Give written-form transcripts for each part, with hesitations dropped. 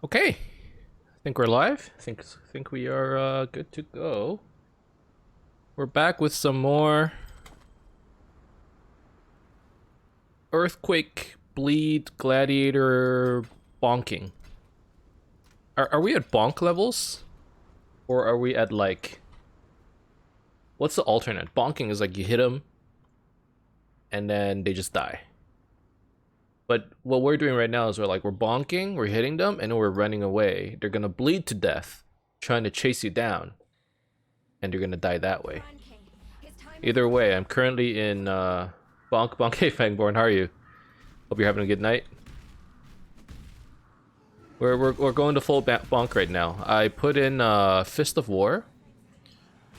Okay, I think we're live. I think we are good to go. We're back with some more Earthquake, Bleed, Gladiator, bonking. Are we at bonk levels? Or are we at like... What's the alternate? Bonking is like you hit them and then they just die. But what we're doing right now is we're bonking, we're hitting them, and then we're running away. They're gonna bleed to death, trying to chase you down. And you're gonna die that way. Either way, I'm currently in bonk. Hey Fangborn, how are you? Hope you're having a good night. We're going to full bonk right now. I put in Fist of War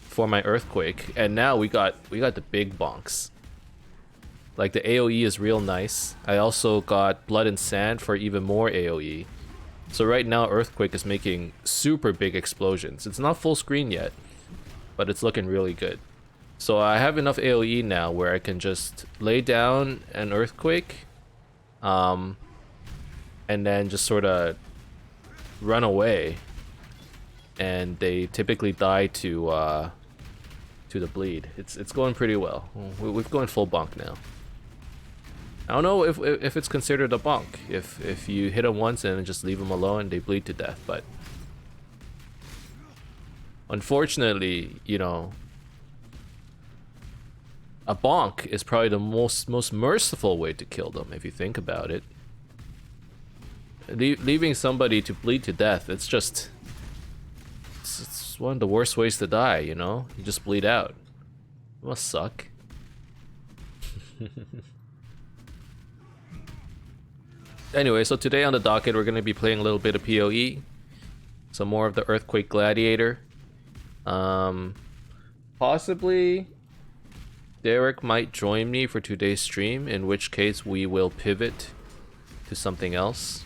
for my Earthquake, and now we got the big bonks. Like the AoE is real nice. I also got Blood and Sand for even more AoE. So right now Earthquake is making super big explosions. It's not full screen yet, but it's looking really good. So I have enough AoE now where I can just lay down an Earthquake, and then just sort of run away. And they typically die to the bleed. It's going pretty well. We've gone full bonk now. I don't know if it's considered a bonk. If you hit them once and just leave them alone, they bleed to death. But unfortunately, you know, a bonk is probably the most merciful way to kill them if you think about it. Leaving somebody to bleed to death, it's one of the worst ways to die, you know? You just bleed out. It must suck. Anyway, so today on the docket we're going to be playing a little bit of PoE. Some more of the Earthquake Gladiator. Possibly Derek might join me for today's stream, in which case we will pivot to something else.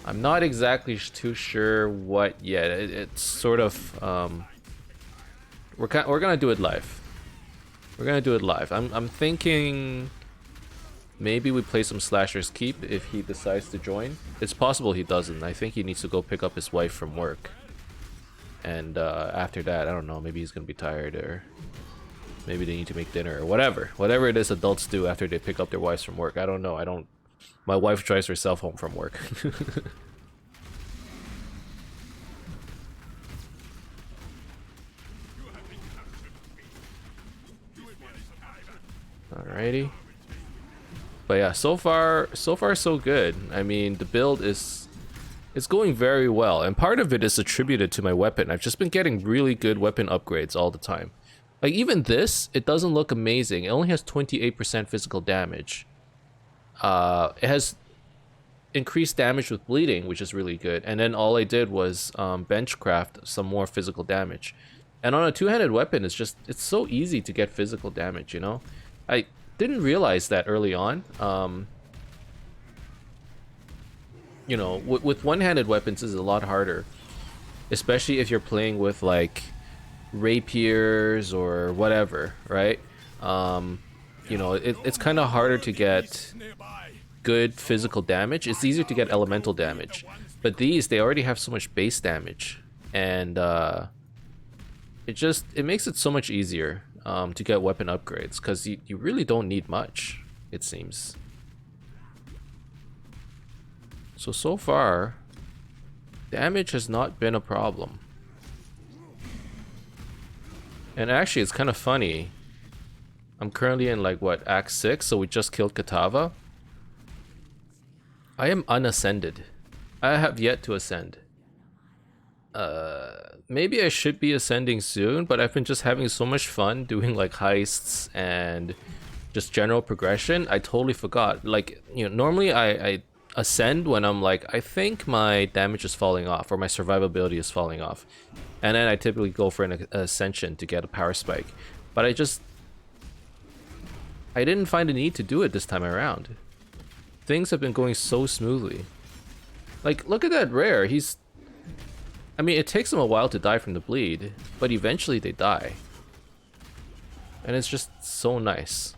I'm not exactly too sure what yet. It's sort of we're gonna do it live. We're gonna do it live. I'm thinking maybe we play some Slasher's Keep if he decides to join. It's possible he doesn't. I think he needs to go pick up his wife from work. And after that, I don't know, maybe he's gonna be tired, or maybe they need to make dinner, or whatever. Whatever it is adults do after they pick up their wives from work. I don't know. My wife drives herself home from work. Alrighty. But yeah, so far so good. I mean, the build it's going very well, and part of it is attributed to my weapon. I've just been getting really good weapon upgrades all the time. Like even this, it doesn't look amazing. It only has 28% physical damage. It has increased damage with bleeding, which is really good. And then all I did was benchcraft some more physical damage. And on a two-handed weapon, it's so easy to get physical damage, you know? I didn't realize that early on. You know, with one-handed weapons is a lot harder, especially if you're playing with like rapiers or whatever, right? You know, it's kind of harder to get good physical damage. It's easier to get elemental damage, but they already have so much base damage, and it makes it so much easier to get weapon upgrades, because you really don't need much, it seems. So far damage has not been a problem. And actually it's kind of funny, I'm currently in like what, Act 6, so we just killed Katava. I am unascended. I have yet to ascend. Maybe I should be ascending soon, but I've been just having so much fun doing like heists and just general progression. I totally forgot. Like, you know, normally I ascend when I'm like, I think my damage is falling off or my survivability is falling off. And then I typically go for an ascension to get a power spike. But I didn't find a need to do it this time around. Things have been going so smoothly. Like, look at that rare. I mean, it takes them a while to die from the bleed, but eventually they die. And it's just so nice.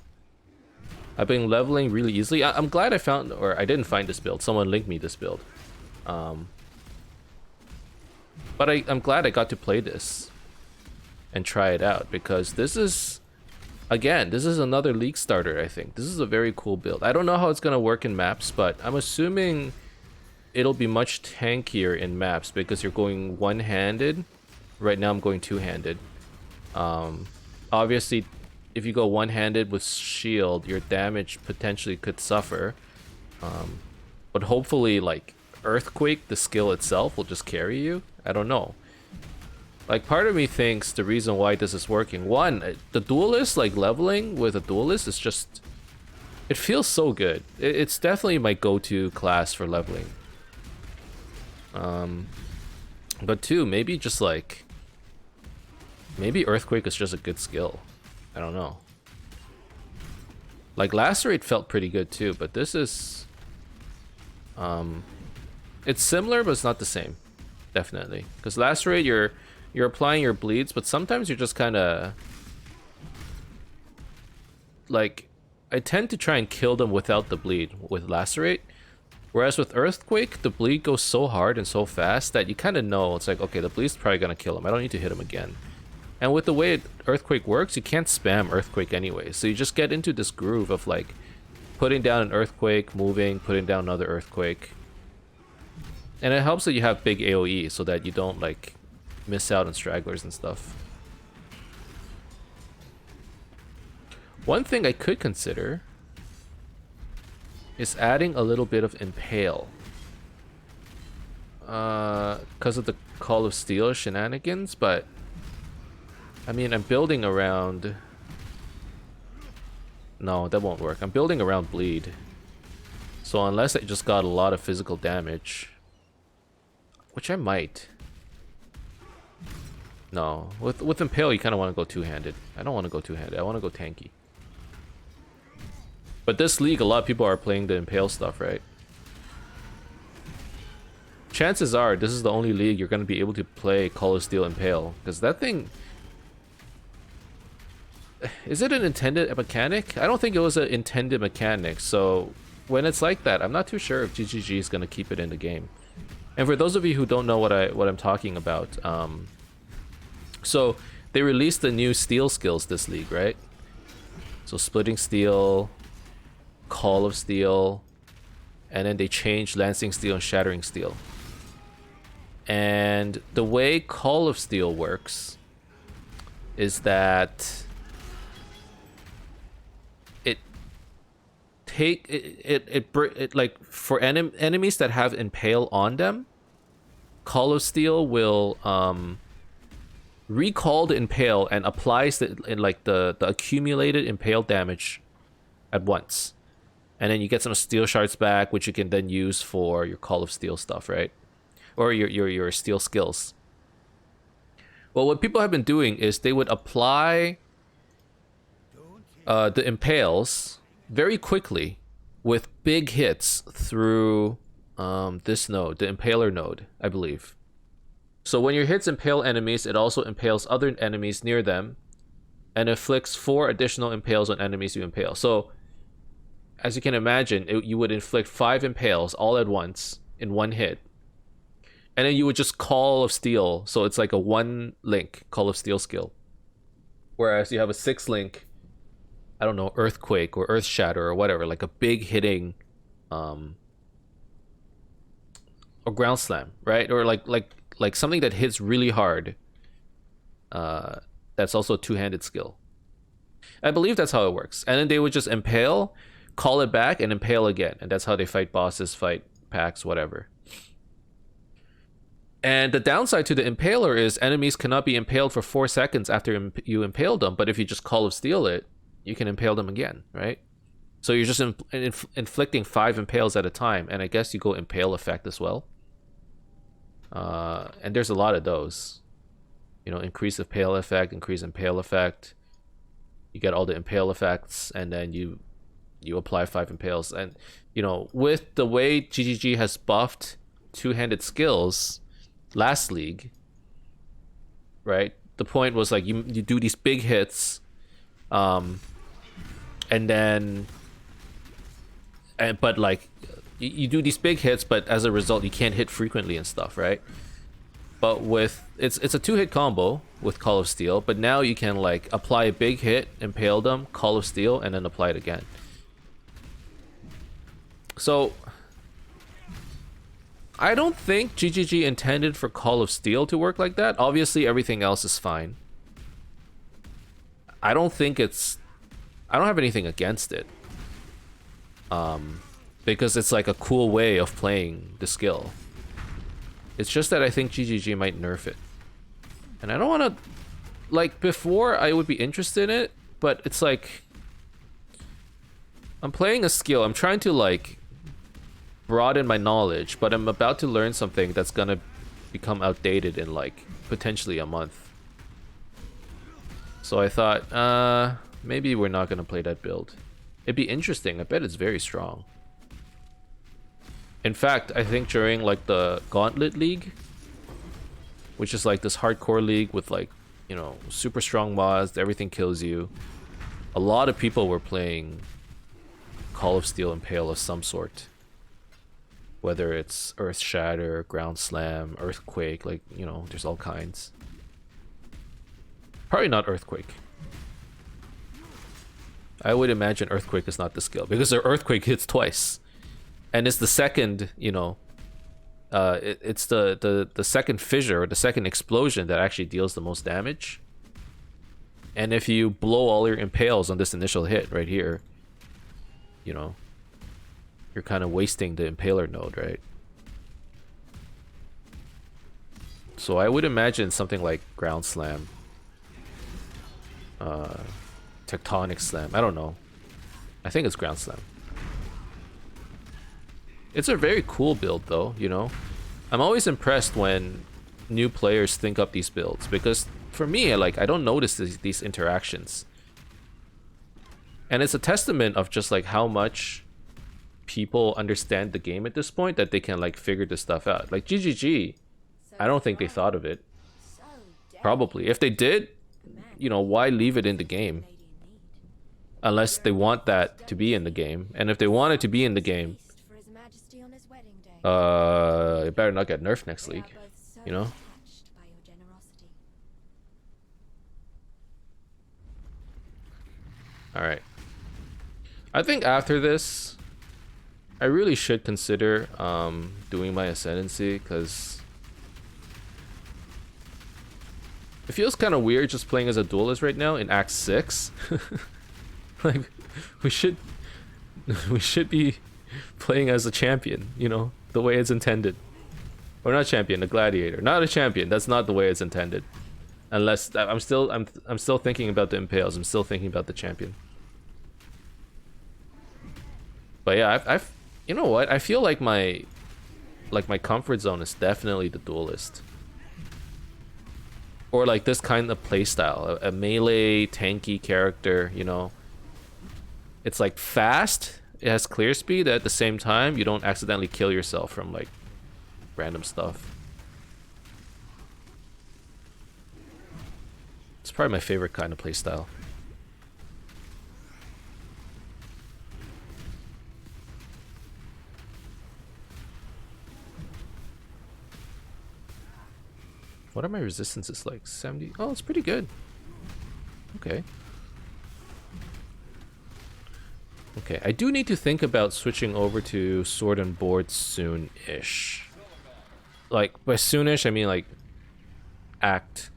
I've been leveling really easily. I'm glad I found, or I didn't find this build. Someone linked me this build. But I'm glad I got to play this and try it out, because this is, again, this is another league starter, I think. This is a very cool build. I don't know how it's going to work in maps, but I'm assuming it'll be much tankier in maps because you're going one-handed. Right now I'm going two-handed. Obviously, if you go one-handed with shield, your damage potentially could suffer. But hopefully, like, Earthquake, the skill itself, will just carry you. I don't know. Like, part of me thinks the reason why this is working, one, the duelist, like, leveling with a duelist is just, it feels so good. It's definitely my go-to class for leveling. But two, maybe just like, maybe Earthquake is just a good skill. I don't know. Like, Lacerate felt pretty good too, but this is, it's similar, but it's not the same. Definitely. Because Lacerate, you're applying your bleeds, but sometimes you're just kind of, like, I tend to try and kill them without the bleed with Lacerate. Whereas with Earthquake, the bleed goes so hard and so fast that you kind of know, it's like, okay, the bleed's probably going to kill him. I don't need to hit him again. And with the way Earthquake works, you can't spam Earthquake anyway. So you just get into this groove of, like, putting down an Earthquake, moving, putting down another Earthquake. And it helps that you have big AoE so that you don't, like, miss out on stragglers and stuff. One thing I could consider is adding a little bit of Impale. Because of the Call of Steel shenanigans, but I mean, I'm building around... No, that won't work. I'm building around Bleed. So unless I just got a lot of physical damage, which I might. No, with Impale you kind of want to go two-handed. I don't want to go two-handed. I want to go tanky. But this league, a lot of people are playing the Impale stuff, right? Chances are this is the only league you're going to be able to play Call of Steel Impale, because that thing... Is it an intended mechanic? I don't think it was an intended mechanic, so when it's like that, I'm not too sure if GGG is going to keep it in the game. And for those of you who don't know what I'm talking about, so they released the new steel skills this league, right? So Splitting Steel, Call of Steel, and then they changed Lancing Steel and Shattering Steel. And the way Call of Steel works is that it like for enemies that have Impale on them, Call of Steel will recall the Impale and applies the accumulated Impale damage at once. And then you get some steel shards back, which you can then use for your Call of Steel stuff, right? Or your steel skills. Well, what people have been doing is they would apply the Impales very quickly with big hits through this node, the Impaler node, I believe. So when your hits impale enemies, it also impales other enemies near them and inflicts 4 additional impales on enemies you impale. So as you can imagine, you would inflict 5 impales all at once in one hit. And then you would just Call of Steel. So it's like a 1-link Call of Steel skill. Whereas you have a 6-link, I don't know, Earthquake or Earth Shatter or whatever, like a big hitting or Ground Slam, right? Or like something that hits really hard. That's also a 2-handed skill. I believe that's how it works. And then they would just impale, call it back, and impale again. And that's how they fight bosses, fight packs, whatever. And the downside to the Impaler is enemies cannot be impaled for 4 seconds after you impale them. But if you just Call of Steel it, you can impale them again, right? So you're just inflicting 5 impales at a time. And I guess you go Impale effect as well. And there's a lot of those. You know, increase Impale effect, increase Impale effect. You get all the Impale effects, and then you apply 5 impales. And, you know, with the way GGG has buffed 2-handed skills last league, right? The point was like you do these big hits, and then, but like you do these big hits, but as a result you can't hit frequently and stuff, right? But with it's a 2-hit combo with Call of Steel, but now you can like apply a big hit, impale them, Call of Steel, and then apply it again. So I don't think GGG intended for Call of Steel to work like that. Obviously everything else is fine. I don't have anything against it. Because it's like a cool way of playing the skill. It's just that I think GGG might nerf it. And I don't want to... Like, before I would be interested in it, but it's like... I'm playing a skill. I'm trying to, like, broaden my knowledge, but I'm about to learn something that's gonna become outdated in, like, potentially a month. So I thought, maybe we're not gonna play that build. It'd be interesting. I bet it's very strong. In fact, I think during like the Gauntlet League, which is like this hardcore league with like, you know, super strong mods, everything kills you. A lot of people were playing Call of Steel Impale of some sort. Whether it's Earth Shatter, Ground Slam, Earthquake, like, you know, there's all kinds. Probably not Earthquake. I would imagine Earthquake is not the skill, because the Earthquake hits twice. And it's the second, you know, it's the second fissure, or the second explosion that actually deals the most damage. And if you blow all your impales on this initial hit right here, you know, you're kind of wasting the impaler node, right? So I would imagine something like Ground Slam, Tectonic Slam. I don't know. I think it's Ground Slam. It's a very cool build though, you know. I'm always impressed when new players think up these builds, because for me, like, I don't notice these interactions. And it's a testament of just like how much people understand the game at this point, that they can like figure this stuff out. Like GGG, I don't think they thought of it. Probably. If they did, you know, why leave it in the game? Unless they want that to be in the game. And if they want it to be in the game, it better not get nerfed next league, you know? Alright. I think after this, I really should consider doing my Ascendancy, because it feels kind of weird just playing as a duelist right now in Act 6. Like, we should be playing as a champion, you know, the way it's intended. Or not champion, a gladiator. Not a champion. That's not the way it's intended. Unless I'm still thinking about the impales. I'm still thinking about the champion. But yeah, I've you know what? I feel like my comfort zone is definitely the duelist. Or like this kind of playstyle, a melee tanky character, you know. It's like fast, it has clear speed, at the same time you don't accidentally kill yourself from like random stuff. It's probably my favorite kind of playstyle. What are my resistances like? 70? Oh, it's pretty good. Okay. Okay, I do need to think about switching over to Sword and Board soon-ish. Like, by soonish, I mean like Act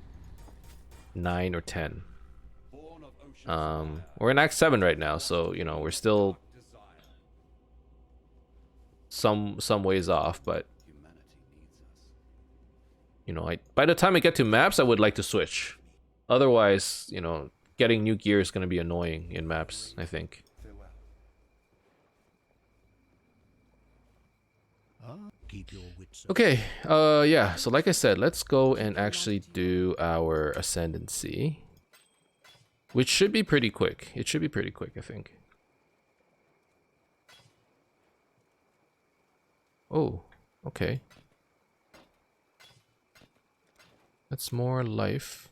9 or 10. We're in Act 7 right now, so, you know, we're still some ways off, but you know, by the time I get to maps, I would like to switch. Otherwise, you know, getting new gear is going to be annoying in maps, I think. Okay, yeah, so like I said, let's go and actually do our Ascendancy. Which should be pretty quick. It should be pretty quick, I think. Oh, okay. That's more life.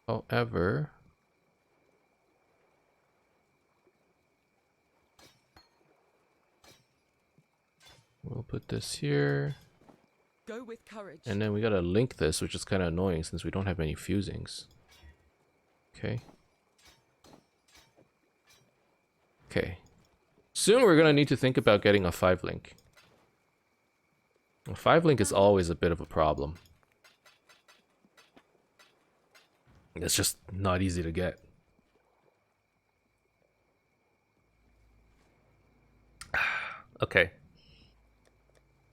However, we'll put this here. Go with courage. And then we gotta link this, which is kind of annoying since we don't have any fusings. Okay. Okay. Soon we're gonna need to think about getting a 5-link. A 5-link is always a bit of a problem. It's just not easy to get. Okay.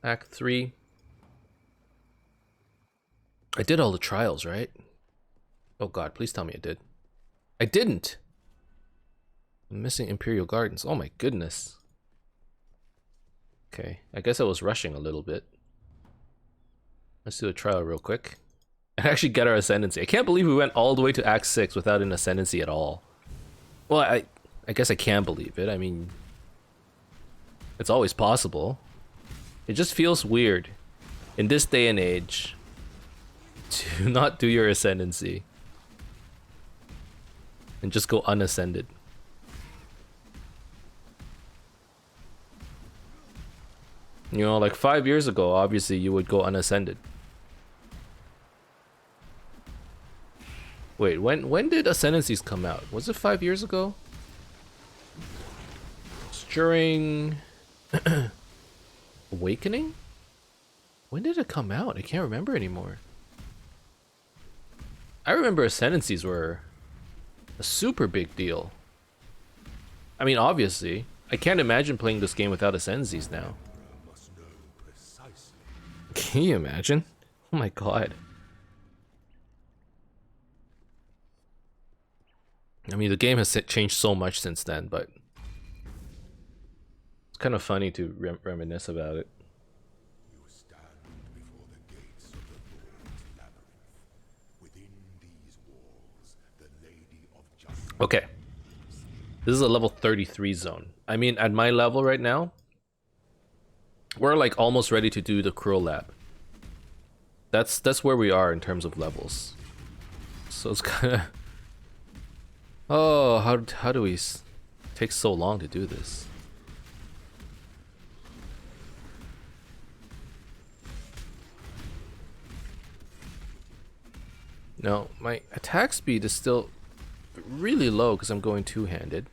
Act 3. I did all the trials, right? Oh god, please tell me I did. I didn't! I'm missing Imperial Gardens. Oh my goodness. Okay, I guess I was rushing a little bit. Let's do a trial real quick. And actually get our Ascendancy. I can't believe we went all the way to Act 6 without an Ascendancy at all. Well, I guess I can believe it. I mean, it's always possible. It just feels weird in this day and age to not do your Ascendancy and just go unascended. You know, like 5 years ago, obviously you would go unascended. Wait, when did Ascendancies come out? Was it 5 years ago? It's during Awakening? When did it come out? I can't remember anymore. I remember Ascendancies were a super big deal. I mean, obviously, I can't imagine playing this game without Ascendancies now. Can you imagine? Oh my god. I mean, the game has changed so much since then, but it's kind of funny to reminisce about it. You stand before the gates of the Lord's labyrinth. Within these walls, the Lady of Justice. Okay. This is a level 33 zone. I mean, at my level right now, we're like almost ready to do the Cruel Lab. That's where we are in terms of levels. So it's kind of... Oh, how do we take so long to do this? No, my attack speed is still really low because I'm going two-handed.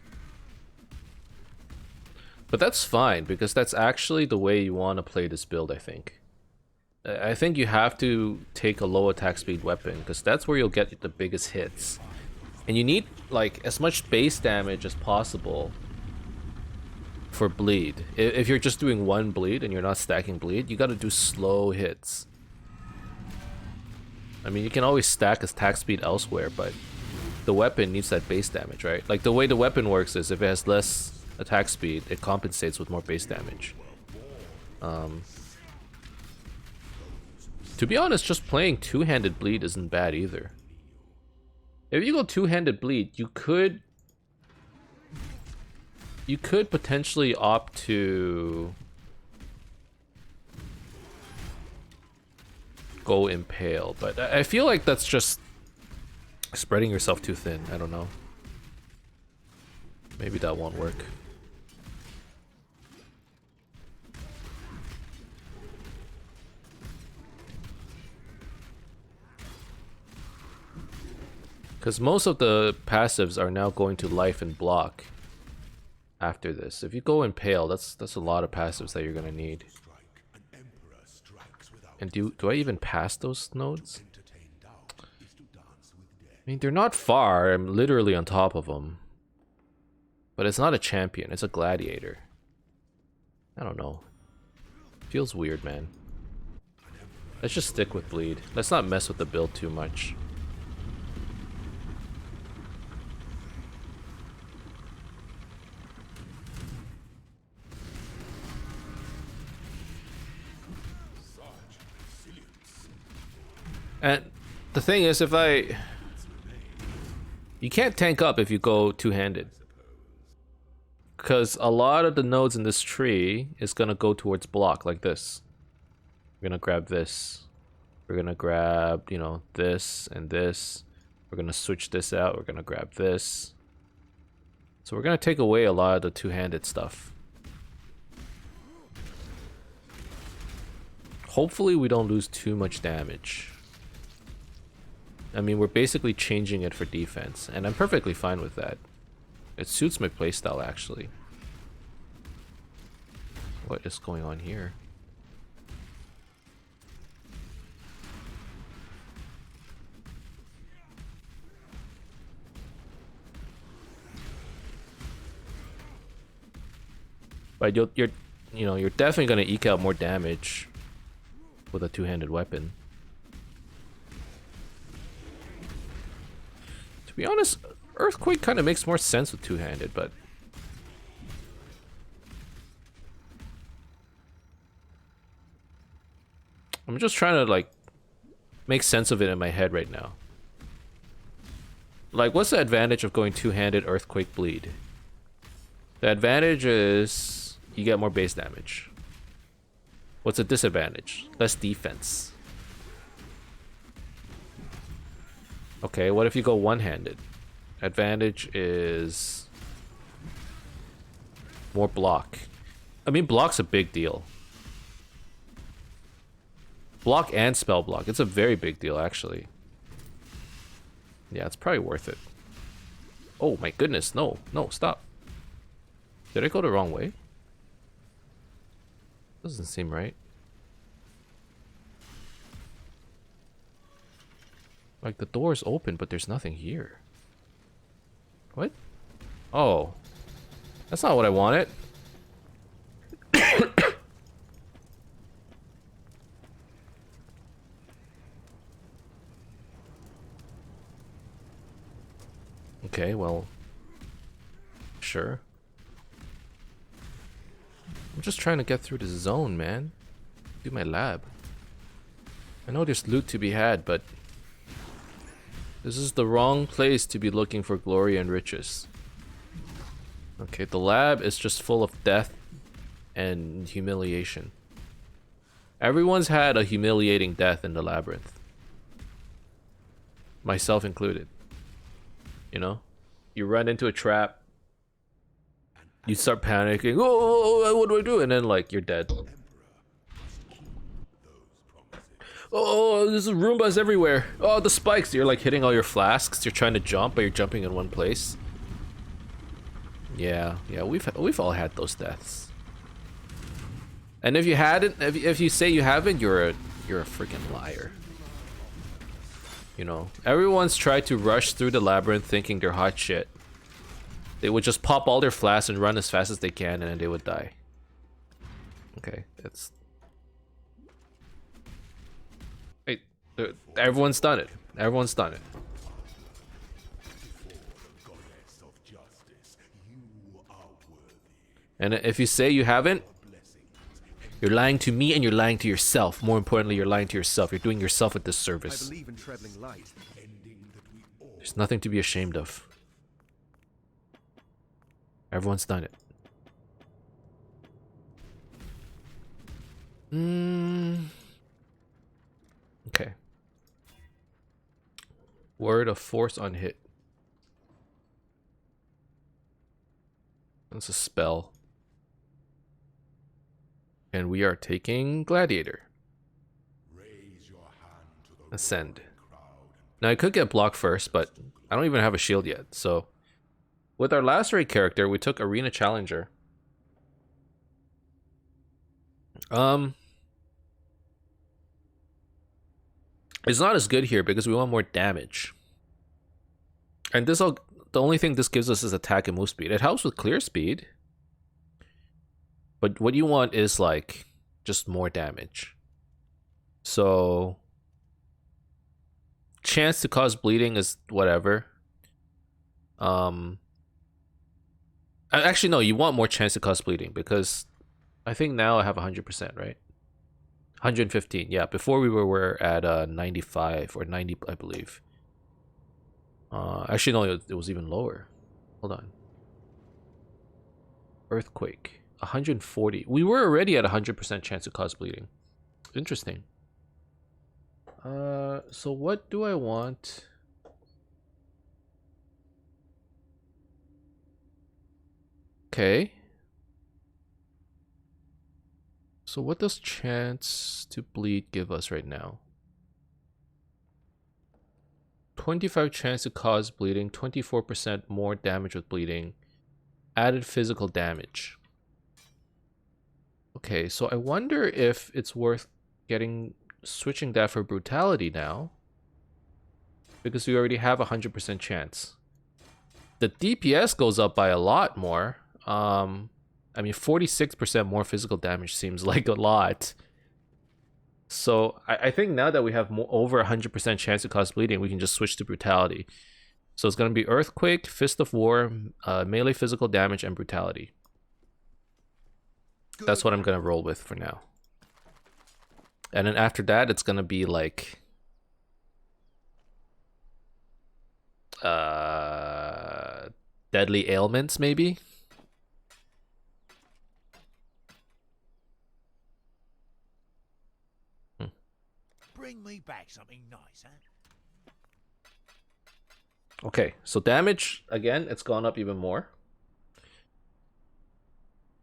But that's fine because that's actually the way you want to play this build, I think. I think you have to take a low attack speed weapon because that's where you'll get the biggest hits. And you need like as much base damage as possible for bleed. If you're just doing one bleed and you're not stacking bleed, you gotta do slow hits. I mean, you can always stack attack speed elsewhere, but the weapon needs that base damage, right? Like the way the weapon works is if it has less attack speed, it compensates with more base damage. To be honest, just playing two-handed bleed isn't bad either. If you go two-handed bleed, you could potentially opt to go impale, but I feel like that's just spreading yourself too thin. I don't know. Maybe that won't work. Because most of the passives are now going to life and block after this. If you go impale, that's a lot of passives that you're gonna need. And do I even pass those nodes? I mean, they're not far. I'm literally on top of them. But it's not a champion. It's a gladiator. I don't know. Feels weird, man. Let's just stick with bleed. Let's not mess with the build too much. And the thing is, you can't tank up if you go two-handed. Because a lot of the nodes in this tree is gonna go towards block, like this. We're gonna grab this. We're gonna grab, you know, this and this. We're gonna switch this out. We're gonna grab this. So we're gonna take away a lot of the two-handed stuff. Hopefully we don't lose too much damage. I mean, we're basically changing it for defense, and I'm perfectly fine with that. It suits my playstyle, actually. What is going on here? But you're definitely gonna eke out more damage with a two-handed weapon. To be honest, Earthquake kind of makes more sense with two-handed, but I'm just trying to like make sense of it in my head right now. Like, what's the advantage of going two-handed Earthquake Bleed? The advantage is you get more base damage. What's the disadvantage? Less defense. Okay, what if you go one-handed? Advantage is more block. I mean, block's a big deal. Block and spell block. It's a very big deal, actually. Yeah, it's probably worth it. Oh my goodness, no, stop. Did I go the wrong way? Doesn't seem right. Like, the door's open, but there's nothing here. What? Oh. That's not what I wanted. Okay, well. Sure. I'm just trying to get through this zone, man. Do my lab. I know there's loot to be had, but this is the wrong place to be looking for glory and riches. Okay, the lab is just full of death and humiliation. Everyone's had a humiliating death in the labyrinth. Myself included. You know? You run into a trap. You start panicking. Oh, what do I do? And then, like, you're dead. Oh, there's Roombas everywhere. Oh, the spikes. You're, like, hitting all your flasks. You're trying to jump, but you're jumping in one place. Yeah, we've all had those deaths. And if you hadn't, if you say you haven't, you're a freaking liar. You know, everyone's tried to rush through the labyrinth thinking they're hot shit. They would just pop all their flasks and run as fast as they can, and then they would die. Okay, that's... Hey, everyone's done it. Everyone's done it. And if you say you haven't, you're lying to me and you're lying to yourself. More importantly, you're lying to yourself. You're doing yourself a disservice. I believe in traveling light. There's nothing to be ashamed of. Everyone's done it. Okay. Word of force on hit. That's a spell. And we are taking Gladiator. Ascend. Now I could get blocked first, but I don't even have a shield yet, so... With our last raid character, we took Arena Challenger. It's not as good here because we want more damage. And the only thing this gives us is attack and move speed. It helps with clear speed. But what you want is like just more damage. So chance to cause bleeding is whatever. Actually, no, you want more chance to cause bleeding because I think now I have 100%, right? 115, yeah. Before we were at 95 or 90, I believe. Actually, no, it was even lower. Hold on. Earthquake, 140. We were already at 100% chance to cause bleeding. Interesting. So what do I want? Okay. So what does chance to bleed give us right now? 25 chance to cause bleeding, 24% more damage with bleeding, added physical damage. Okay, so I wonder if it's worth switching that for brutality now, because we already have 100% chance. The DPS goes up by a lot more. I mean, 46% more physical damage seems like a lot. So I think now that we have over 100% chance to cause bleeding, we can just switch to brutality. So it's going to be Earthquake, Fist of War, melee physical damage, and brutality. That's what I'm going to roll with for now. And then after that, it's going to be like... deadly ailments, maybe? Bring me back something nice, huh? Okay, so damage, again, it's gone up even more.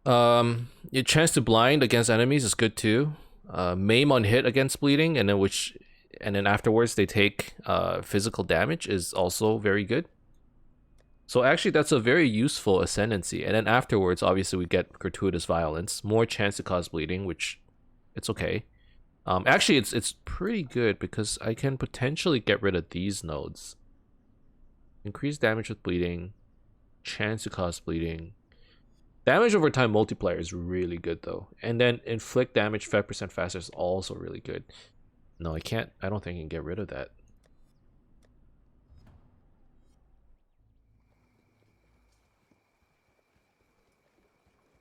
Your chance to blind against enemies is good too. Maim on hit against bleeding, and then afterwards they take physical damage is also very good. So actually that's a very useful ascendancy. And then afterwards, obviously we get gratuitous violence, more chance to cause bleeding, which it's okay. Actually it's pretty good because I can potentially get rid of these nodes. Increase damage with bleeding, chance to cause bleeding. Damage over time multiplier is really good though. And then inflict damage 5% faster is also really good. No, I don't think I can get rid of that.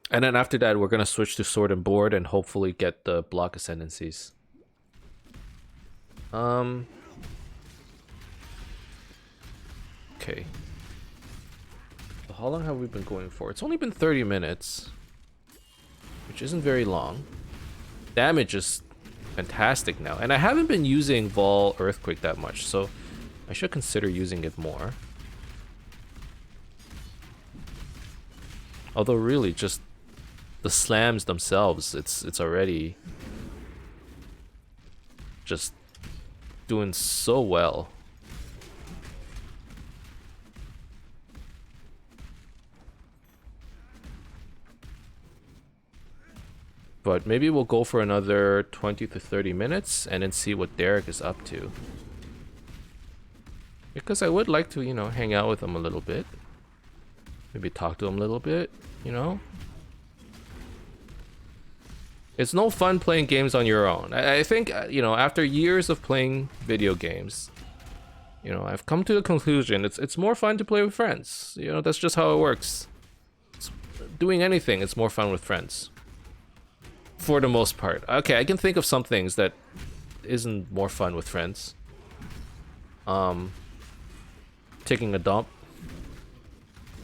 And then after that, we're going to switch to Sword and Board and hopefully get the block ascendancies. Okay. So how long have we been going for? It's only been 30 minutes, which isn't very long. Damage is fantastic now. And I haven't been using Vol Earthquake that much, so I should consider using it more. Although really, just the slams themselves, it's already just doing so well. But maybe we'll go for another 20 to 30 minutes and then see what Derek is up to. Because I would like to, you know, hang out with him a little bit. Maybe talk to him a little bit, you know? It's no fun playing games on your own. I think, you know, after years of playing video games, you know, I've come to the conclusion it's more fun to play with friends. You know, that's just how it works. Doing anything, it's more fun with friends. For the most part. Okay, I can think of some things that isn't more fun with friends. Taking a dump.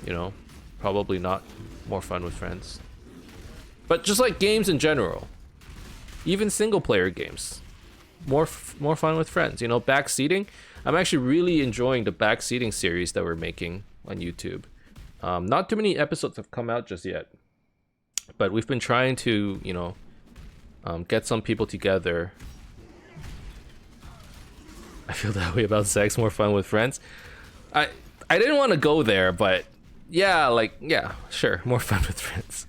You know, probably not more fun with friends. But just like games in general, even single player games, more fun with friends. You know, backseating. I'm actually really enjoying the backseating series that we're making on YouTube. Not too many episodes have come out just yet, but we've been trying to, you know, get some people together. I feel that way about sex. More fun with friends. I didn't want to go there, but yeah, like, yeah, sure, more fun with friends.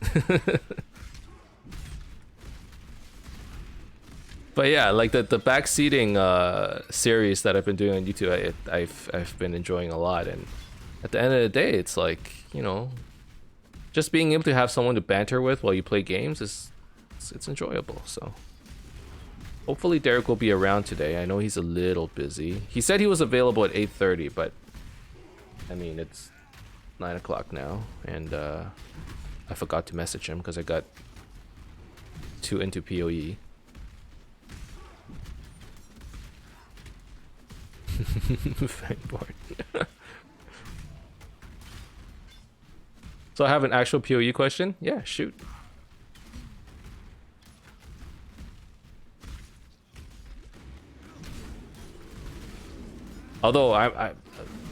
But yeah, like the backseating series that I've been doing on YouTube, I've been enjoying a lot. And at the end of the day, it's like, you know, just being able to have someone to banter with while you play games it's enjoyable. So hopefully Derek will be around today. I know he's a little busy. He said he was available at 8:30, but I mean, it's 9 o'clock now, and I forgot to message him because I got too into PoE. Fangboard. So I have an actual PoE question? Yeah, shoot. Although I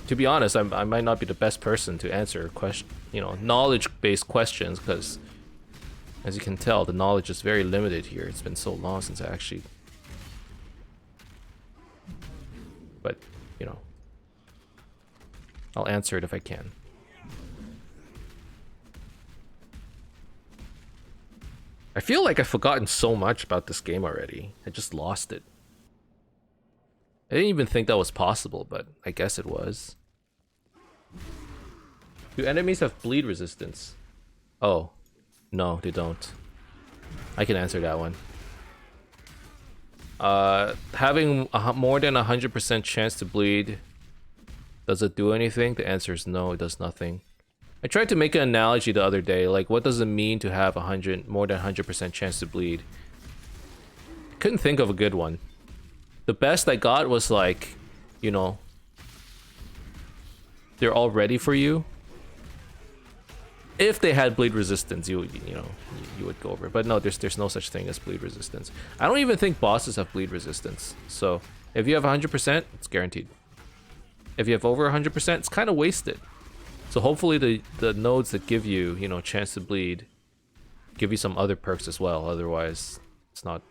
to be honest, I might not be the best person to answer question, you know, knowledge-based questions, because As you can tell, the knowledge is very limited here. It's been so long since I actually... But, you know, I'll answer it if I can. I feel like I've forgotten so much about this game already. I just lost it. I didn't even think that was possible, but I guess it was. Do enemies have bleed resistance? Oh, no, they don't. I can answer that one. Having more than 100% chance to bleed, does it do anything? The answer is no, it does nothing. I tried to make an analogy the other day, like what does it mean to have more than 100% chance to bleed? Couldn't think of a good one. The best I got was like, you know, they're all ready for you. If they had bleed resistance, you would go over it. But no, there's no such thing as bleed resistance. I don't even think bosses have bleed resistance. So if you have 100%, it's guaranteed. If you have over 100%, it's kind of wasted. So hopefully the nodes that give you, you know, chance to bleed, give you some other perks as well. Otherwise, it's not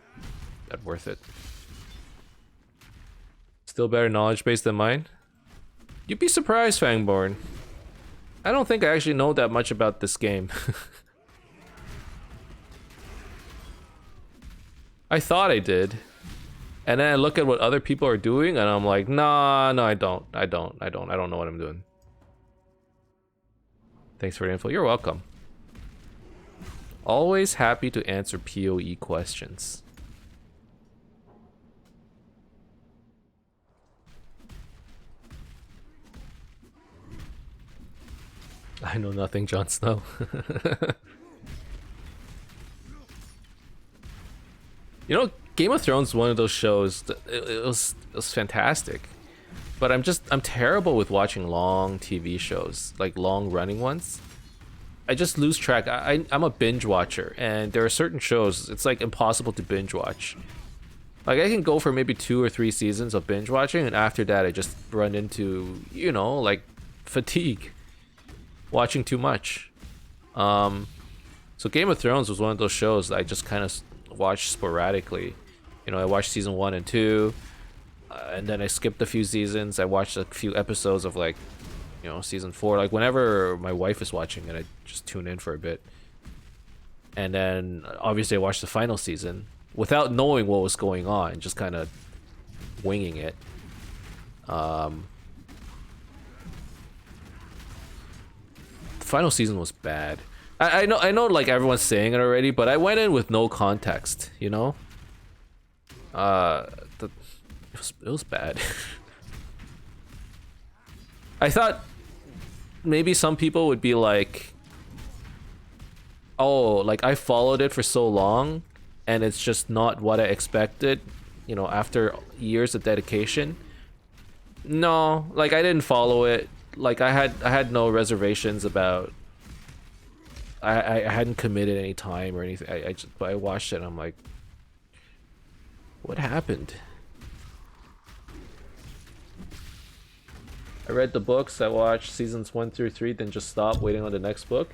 that worth it. Still better knowledge base than mine? You'd be surprised, Fangborn. I don't think I actually know that much about this game. I thought I did. And then I look at what other people are doing and I'm like, nah, no, I don't know what I'm doing. Thanks for the info. You're welcome. Always happy to answer PoE questions. I know nothing, Jon Snow. You know, Game of Thrones is one of those shows that it was fantastic. But I'm terrible with watching long TV shows, like long running ones. I just lose track. I'm a binge watcher, and there are certain shows it's like impossible to binge watch. Like I can go for maybe 2 or 3 seasons of binge watching, and after that I just run into, you know, like fatigue. Watching too much. So Game of Thrones was one of those shows that I just kind of watched sporadically. You know, I watched season 1 and 2, and then I skipped a few seasons. I watched a few episodes of like, you know, season 4. Like whenever my wife is watching it, I just tune in for a bit. And then obviously I watched the final season without knowing what was going on, just kind of winging it. The final season was bad. I know like everyone's saying it already, but I went in with no context, you know? It was bad. I thought maybe some people would be like, oh, like I followed it for so long and it's just not what I expected, you know, after years of dedication. No, like I didn't follow it. Like I had no reservations about, I hadn't committed any time or anything. But I watched it and I'm like, what happened? I read the books, I watched seasons 1 through 3, then just stopped waiting on the next book.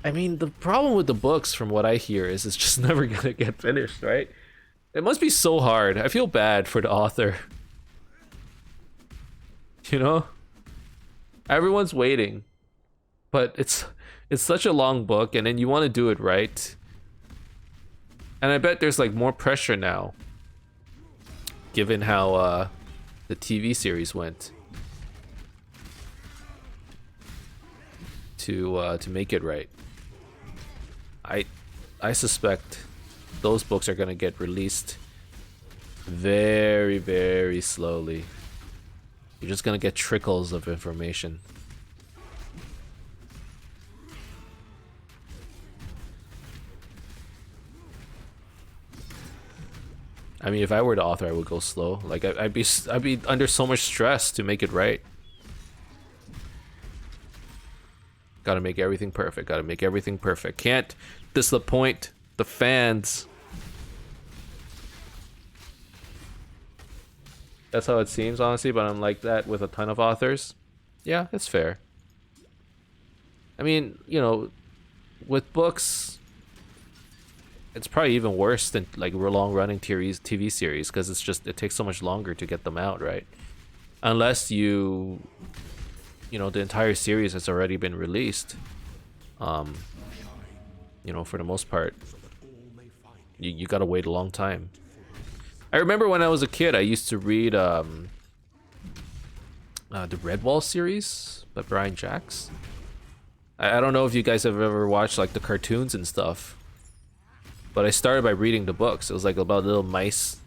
I mean, the problem with the books, from what I hear, is it's just never gonna get finished, right? It must be so hard. I feel bad for the author. You know? Everyone's waiting. But it's such a long book, and then you want to do it right. And I bet there's like more pressure now, given how the TV series went, to make it right. I suspect those books are gonna get released very, very slowly. You're just gonna get trickles of information. I mean, if I were the author, I would go slow. Like I'd be under so much stress to make it right. Gotta make everything perfect. Gotta make everything perfect. Can't disappoint the fans. That's how it seems, honestly, but I'm like that with a ton of authors. Yeah, it's fair. I mean, you know, with books, it's probably even worse than like long running TV series because it takes so much longer to get them out, right? Unless you know, the entire series has already been released. You know, for the most part, you gotta wait a long time. I remember when I was a kid, I used to read the Redwall series by Brian Jacks. I don't know if you guys have ever watched like the cartoons and stuff, but I started by reading the books. It was like about little mice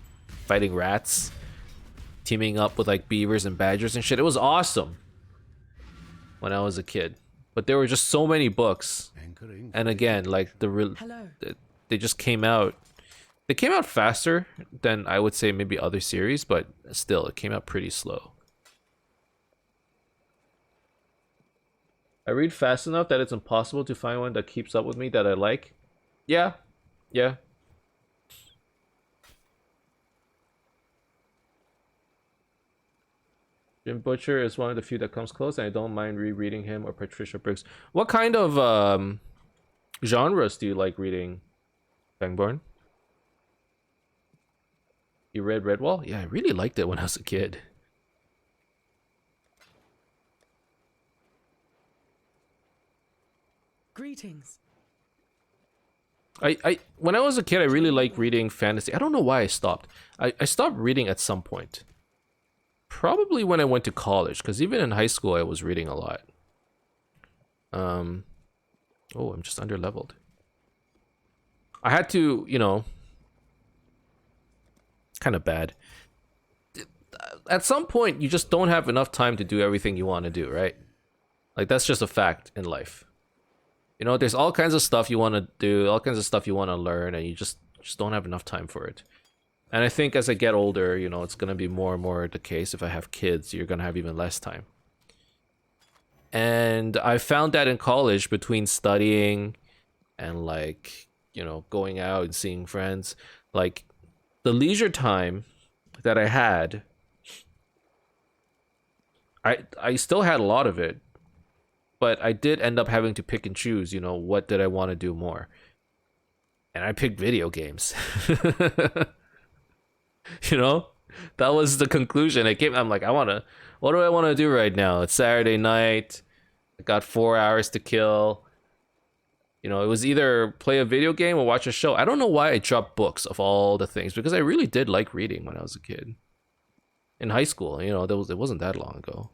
fighting rats, teaming up with like beavers and badgers and shit. It was awesome when I was a kid, but there were just so many books, and again, like they just came out. They came out faster than I would say maybe other series, but still, it came out pretty slow. I read fast enough that it's impossible to find one that keeps up with me that I like. Yeah, yeah. Jim Butcher is one of the few that comes close, and I don't mind rereading him or Patricia Briggs. What kind of genres do you like reading, Bangborn? You read Redwall? Yeah, I really liked it when I was a kid. Greetings. When I was a kid, I really liked reading fantasy. I don't know why I stopped. I stopped reading at some point. Probably when I went to college, because even in high school, I was reading a lot. Oh, I'm just underleveled. I had to, you know, kind of bad. At some point, you just don't have enough time to do everything you want to do, right? Like, that's just a fact in life. You know, there's all kinds of stuff you want to do, all kinds of stuff you want to learn, and you just don't have enough time for it. And I think as I get older, you know, it's going to be more and more the case. If I have kids, you're going to have even less time. And I found that in college, between studying and, like, you know, going out and seeing friends, like, the leisure time that I had, I still had a lot of it, but I did end up having to pick and choose, you know, what did I want to do more? And I picked video games. You know, that was the conclusion. I'm like, what do I want to do right now? It's Saturday night. I got 4 hours to kill. You know, it was either play a video game or watch a show. I don't know why I dropped books of all the things, because I really did like reading when I was a kid. In high school, you know, it wasn't that long ago.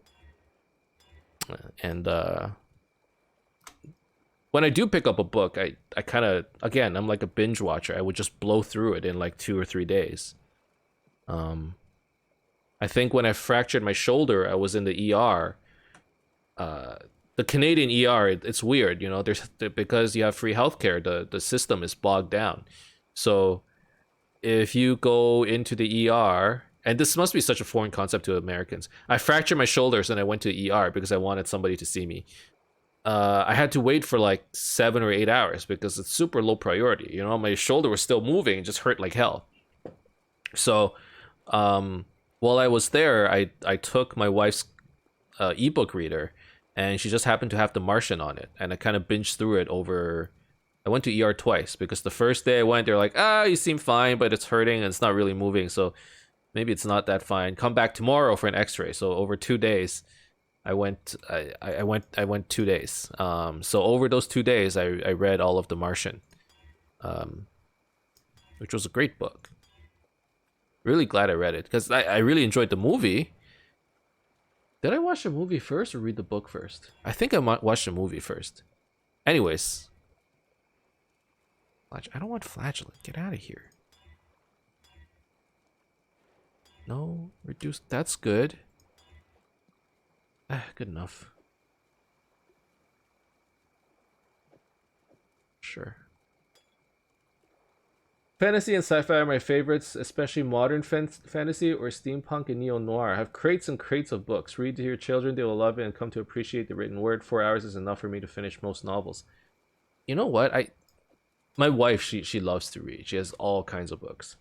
And when I do pick up a book, I kind of, again, I'm like a binge watcher. I would just blow through it in like 2 or 3 days. I think when I fractured my shoulder, I was in the ER. The Canadian ER, it's weird, you know, because you have free healthcare, the system is bogged down. So if you go into the ER, and this must be such a foreign concept to Americans. I fractured my shoulders and I went to ER because I wanted somebody to see me. I had to wait for like 7 or 8 hours because it's super low priority. You know, my shoulder was still moving, it just hurt like hell. So while I was there, I took my wife's ebook reader, and she just happened to have The Martian on it, and I kind of binged through it over. I went to ER twice because the first day I went, they're like, you seem fine, but it's hurting and it's not really moving, so maybe it's not that fine. Come back tomorrow for an X-ray. So over 2 days, I went 2 days. So over those 2 days, I read all of The Martian, which was a great book. Really glad I read it because I really enjoyed the movie. Did I watch the movie first or read the book first? I think I watched the movie first. Anyways, I don't want flagellant. Get out of here. No, reduce. That's good. Good enough. Sure. Fantasy and sci-fi are my favorites, especially modern fantasy or steampunk and neo-noir. I have crates and crates of books. Read to your children, they will love it and come to appreciate the written word. 4 hours is enough for me to finish most novels. You know what? My wife, she loves to read. She has all kinds of books.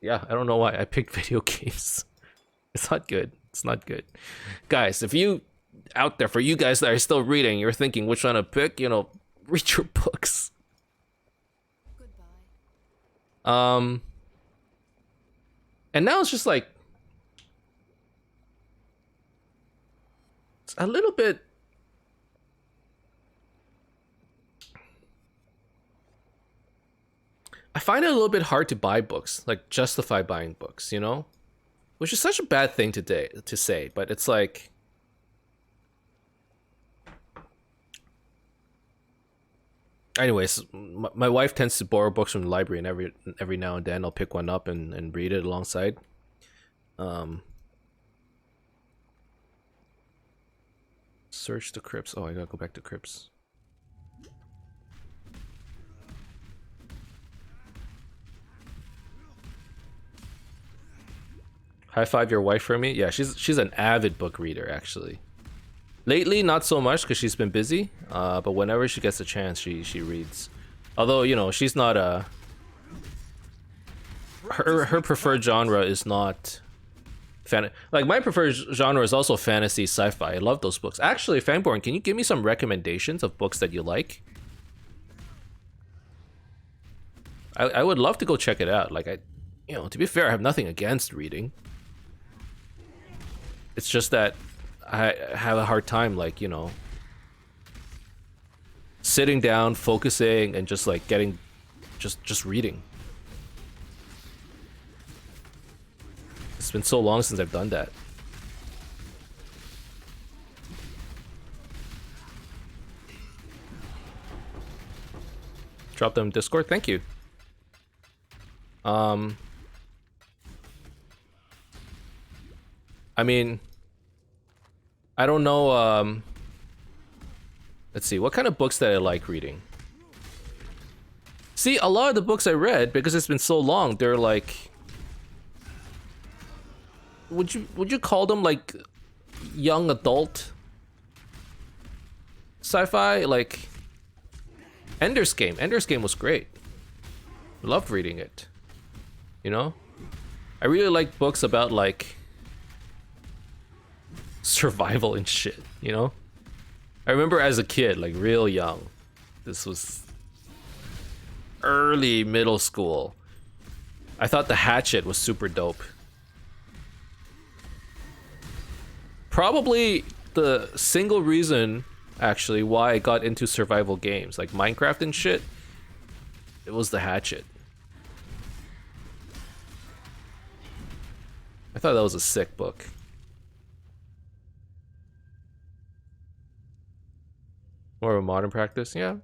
Yeah, I don't know why I picked video games. It's not good. It's not good. Guys, if you out there, for you guys that are still reading, you're thinking which one to pick, you know, read your books. And now it's just like it's a little bit. I find it a little bit hard to buy books, like justify buying books, you know? Which is such a bad thing to say, but it's like anyways, my wife tends to borrow books from the library, and every now and then I'll pick one up and read it alongside. Search the crypts. Oh, I gotta go back to crypts. High five your wife for me. Yeah, she's an avid book reader actually. Lately, not so much because she's been busy. But whenever she gets a chance, she reads. Although you know she's not a. Her preferred genre is not. Like my preferred genre is also fantasy, sci-fi. I love those books. Actually, Fangborn, can you give me some recommendations of books that you like? I would love to go check it out. Like to be fair, I have nothing against reading. It's just that I have a hard time, like, sitting down, focusing, and just like getting, just reading. It's been so long since I've done that. Drop them in Discord. Thank you. I mean, I don't know, let's see, what kind of books that I like reading? See, a lot of the books I read, because it's been so long, they're like... Would you call them, like, young adult sci-fi? Like, Ender's Game. Ender's Game was great. Loved reading it. You know? I really like books about, like, survival and shit, you know? I remember as a kid, like real young, this was early middle school, I thought the hatchet was super dope. Probably the single reason, actually, why I got into survival games, like Minecraft and shit, it was the hatchet. I thought that was a sick book. More of a modern practice, yeah.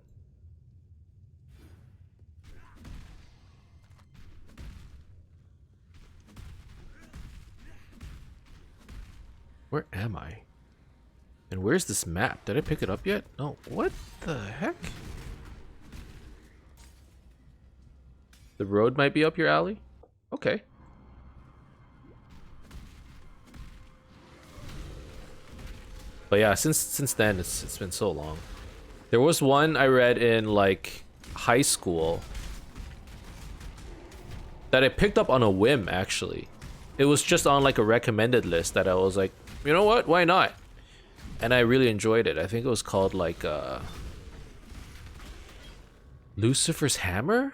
Where am I? And where's this map? Did I pick it up yet? No. What the heck? The road might be up your alley? Okay. But yeah, since then it's been so long. There was one I read in like high school that I picked up on a whim, actually. It was just on like a recommended list that I was like, you know what, why not? And I really enjoyed it. I think it was called like Lucifer's Hammer?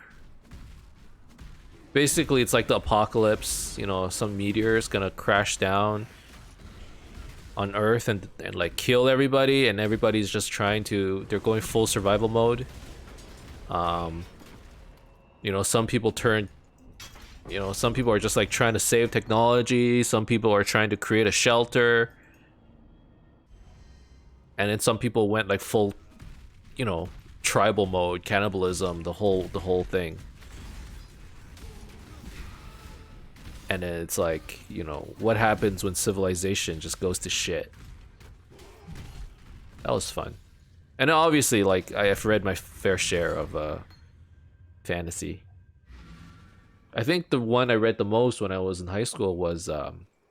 Basically it's like the apocalypse, some meteor is gonna crash down on Earth and like kill everybody, and everybody's just they're going full survival mode. Some people some people are just like trying to save technology, some people are trying to create a shelter, and then some people went like full, tribal mode, cannibalism, the whole thing. And then it's like, what happens when civilization just goes to shit? That was fun. And obviously, like, I have read my fair share of fantasy. I think the one I read the most when I was in high school was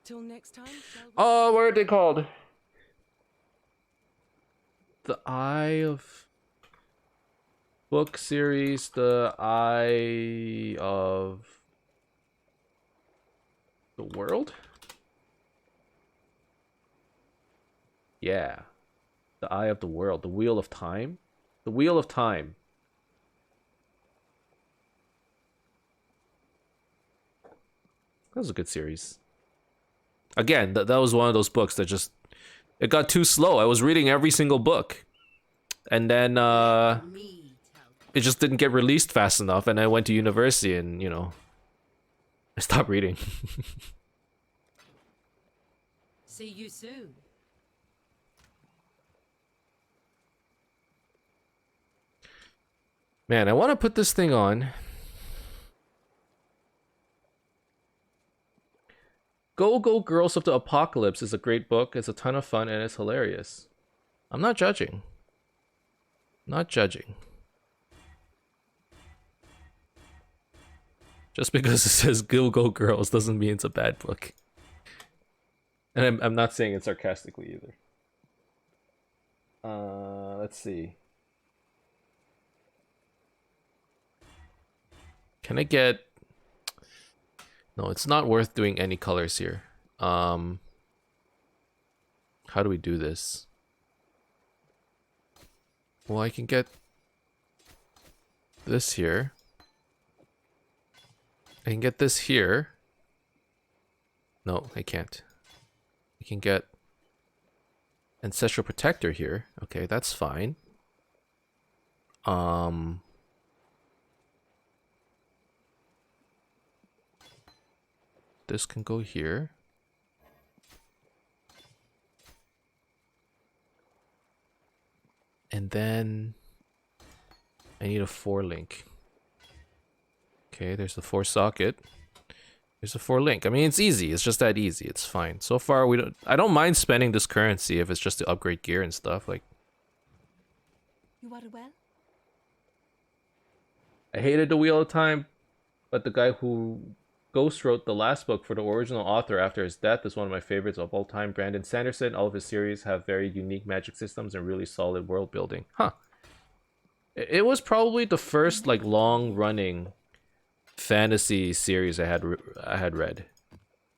Till next time, oh, what are they called? The Eye of book series, the Eye of the World? Yeah. The Eye of the World. The Wheel of Time? The Wheel of Time. That was a good series. Again, that was one of those books that just... It got too slow. I was reading every single book. And then, it just didn't get released fast enough, and I went to university and, you know... I stopped reading. See you soon. Man, I want to put this thing on. Go Go Girls of the Apocalypse is a great book. It's a ton of fun and it's hilarious. I'm not judging. Not judging. Just because it says Go Go Girls doesn't mean it's a bad book. And I'm not saying it sarcastically either. Let's see. Can I get... No, it's not worth doing any colors here. How do we do this? Well, I can get this here. I can get this here. No, I can't. I can get Ancestral Protector here. Okay, that's fine. This can go here. And then I need a 4-link. Okay, there's the 4-socket. There's a 4-link. I mean, it's easy. It's just that easy. It's fine. So far, I don't mind spending this currency if it's just to upgrade gear and stuff. Like, You are well? I hated the Wheel of Time, but the guy who ghost wrote the last book for the original author after his death is one of my favorites of all time. Brandon Sanderson. All of his series have very unique magic systems and really solid world building. Huh. It was probably the first like long-running fantasy series I had read.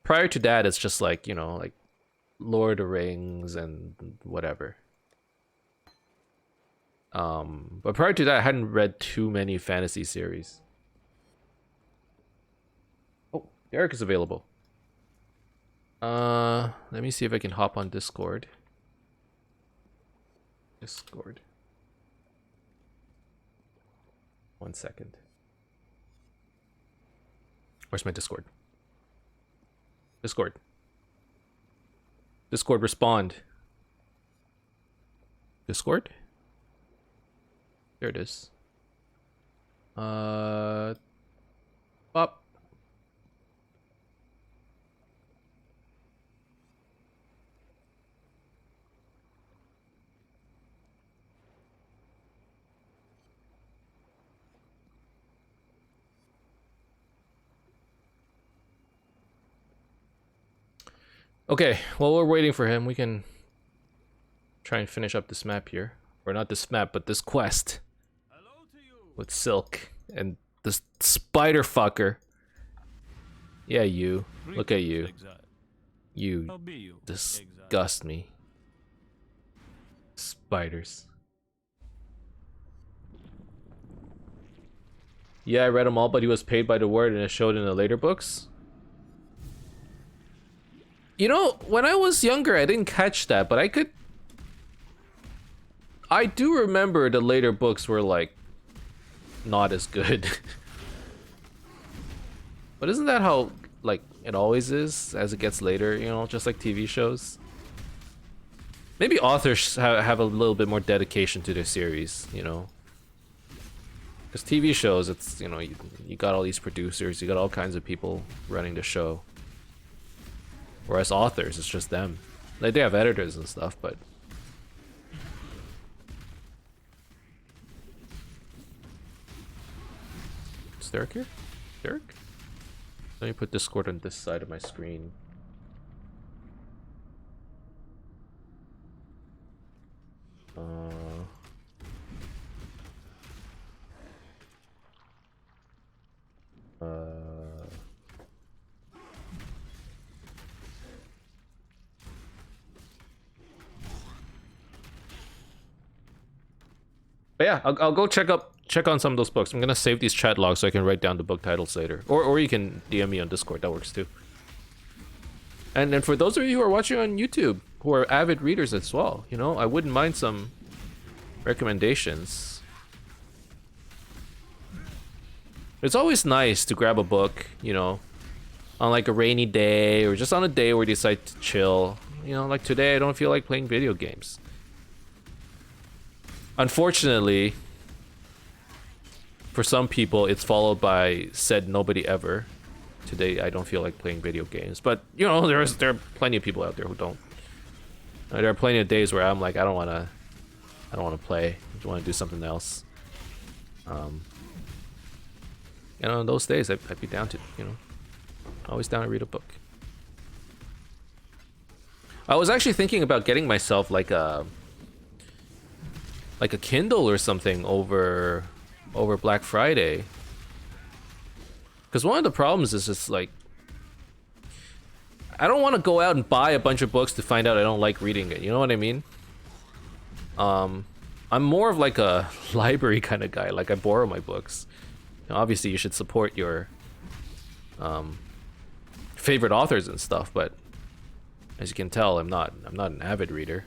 Prior to that, it's just like, you know, like Lord of the Rings and whatever. But prior to that, I hadn't read too many fantasy series. Oh, Derek is available. Let me see if I can hop on Discord. Discord. 1 second. Where's my Discord? Discord. Discord, respond. Discord? There it is. Up. Okay, while we're waiting for him, we can try and finish up this map here. Or not this map, but this quest. With Silk and this spider fucker. Yeah, you. Look at you. You disgust me. Spiders. Yeah, I read them all, but he was paid by the word and it showed in the later books. You know, when I was younger, I didn't catch that, but I do remember the later books were like not as good. But isn't that how like it always is as it gets later, you know, just like TV shows? Maybe authors have a little bit more dedication to their series, you know. Because TV shows, it's, you know, you got all these producers, you got all kinds of people running the show. Whereas authors, it's just them. Like, they have editors and stuff, but... Is Derek here? Derek? Let me put Discord on this side of my screen. But yeah, I'll go check on some of those books. I'm gonna save these chat logs so I can write down the book titles later. Or you can DM me on Discord, that works too. And then for those of you who are watching on YouTube, who are avid readers as well, you know, I wouldn't mind some recommendations. It's always nice to grab a book, you know, on like a rainy day or just on a day where you decide to chill. You know, like today I don't feel like playing video games. Unfortunately, for some people it's followed by said nobody ever. Today I don't feel like playing video games, but you know, there are plenty of people out there who don't. There are plenty of days where I'm like, I don't want to play. I just want to do something else. You know, on those days I'd be down to, you know, always down to read a book. I was actually thinking about getting myself like a Kindle or something over Black Friday. Because one of the problems is just like, I don't want to go out and buy a bunch of books to find out I don't like reading it. You know what I mean? I'm more of like a library kind of guy. Like I borrow my books. You know, obviously, you should support your favorite authors and stuff, but as you can tell, I'm not an avid reader.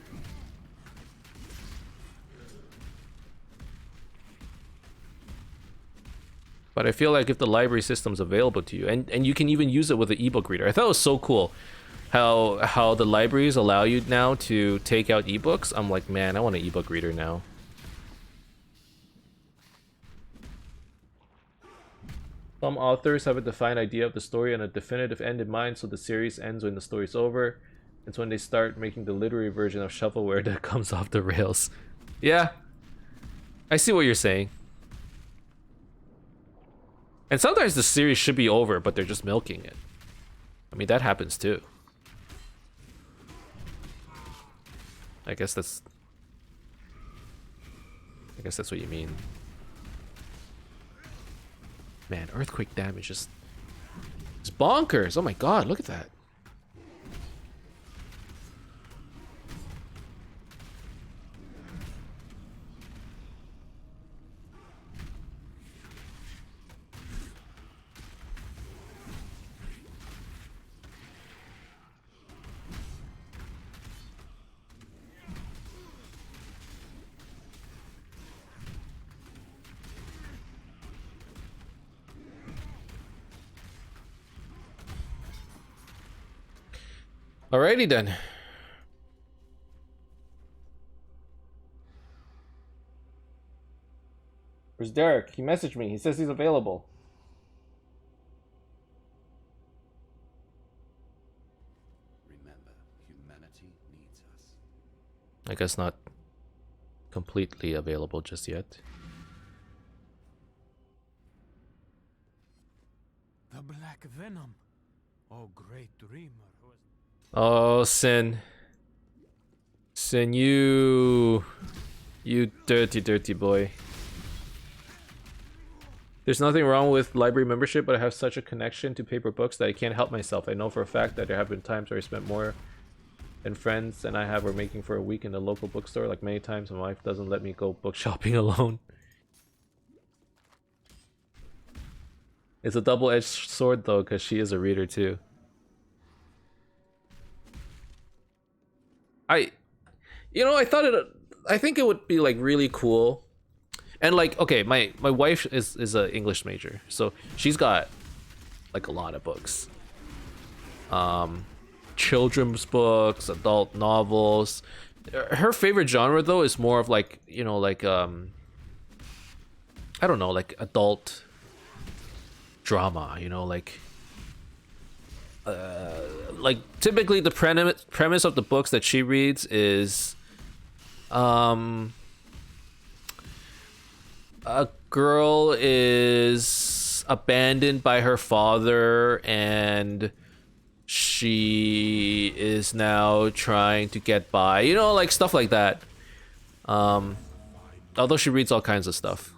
But I feel like if the library system's available to you, and you can even use it with an ebook reader. I thought it was so cool how the libraries allow you now to take out ebooks. I'm like, man, I want an ebook reader now. Some authors have a defined idea of the story and a definitive end in mind, so the series ends when the story's over. It's when they start making the literary version of shovelware that comes off the rails. Yeah, I see what you're saying. And sometimes the series should be over, but they're just milking it. I mean, that happens too. I guess that's what you mean. Man, earthquake damage is bonkers. Oh my god, look at that. Alrighty then. Where's Derek? He messaged me. He says he's available. Remember, humanity needs us. I guess not completely available just yet. The black venom. Oh, great dreamer. Oh, Sin. Sin, you dirty boy. There's nothing wrong with library membership, but I have such a connection to paper books that I can't help myself. I know for a fact that there have been times where I spent more than friends and I have were making for a week in the local bookstore. Like many times my wife doesn't let me go book shopping alone. It's a double-edged sword though, because she is a reader too. I think it would be like really cool. And like, okay, my wife is an English major, so she's got like a lot of books. Children's books, adult novels. Her favorite genre though is more of like, you know, like I don't know, like adult drama, you know, like typically the premise of the books that she reads is a girl is abandoned by her father and she is now trying to get by, you know, like stuff like that. Although she reads all kinds of stuff.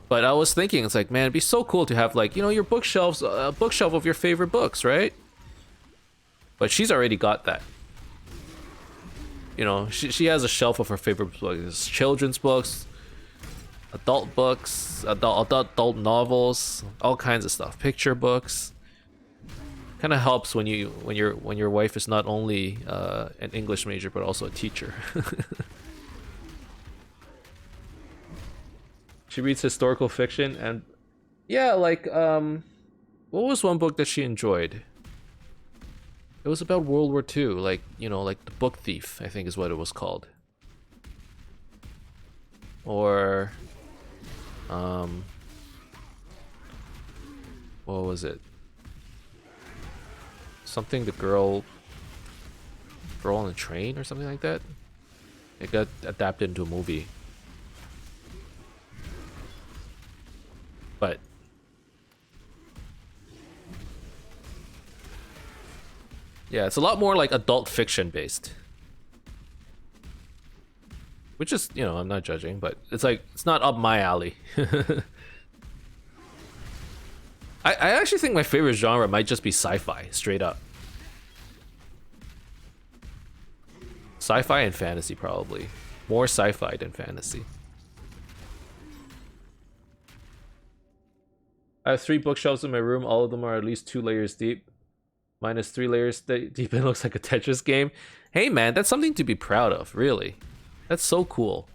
But I was thinking, it's like, man, it'd be so cool to have like, you know, your bookshelves, a bookshelf of your favorite books, right? But she's already got that. You know, she has a shelf of her favorite books, children's books, adult books, adult novels, all kinds of stuff, picture books. Kind of helps when your wife is not only an English major but also a teacher. She reads historical fiction and yeah, like what was one book that she enjoyed? It was about World War II, like, you know, like The Book Thief, I think is what it was called. Or what was it? Something, the girl on the train or something like that. It got adapted into a movie. But yeah, it's a lot more like adult fiction based. Which is, you know, I'm not judging, but it's like, it's not up my alley. I actually think my favorite genre might just be sci-fi, straight up. Sci-fi and fantasy, probably. More sci-fi than fantasy. I have 3 bookshelves in my room. All of them are at least 2 layers deep. Mine is 3 layers deep and looks like a Tetris game. Hey man, that's something to be proud of, really. That's so cool.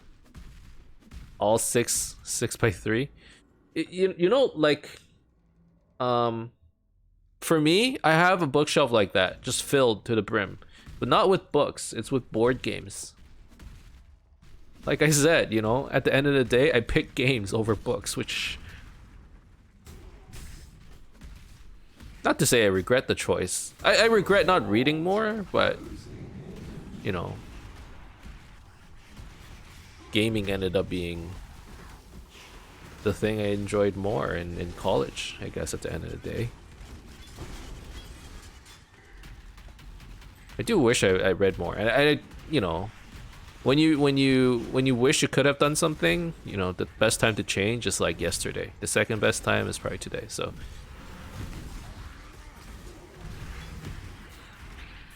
All 6 by 3. You know, like, for me, I have a bookshelf like that, just filled to the brim, but not with books. It's with board games. Like I said, you know, at the end of the day, I pick games over books, which, not to say I regret the choice. I regret not reading more, but, you know, gaming ended up being the thing I enjoyed more in college, I guess, at the end of the day. I do wish I read more. And I, you know, when you wish you could have done something, you know, the best time to change is like yesterday. The second best time is probably today. So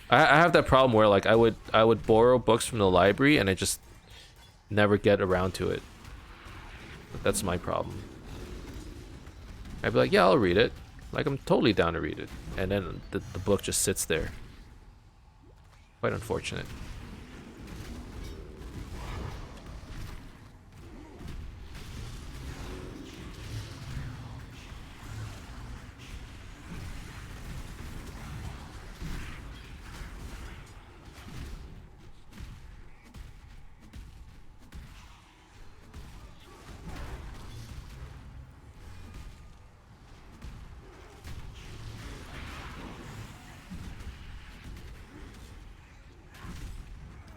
I have that problem where, like, I would borrow books from the library and I just never get around to it. That's my problem. I'd be like, yeah, I'll read it. Like, I'm totally down to read it. And then the book just sits there. Quite unfortunate.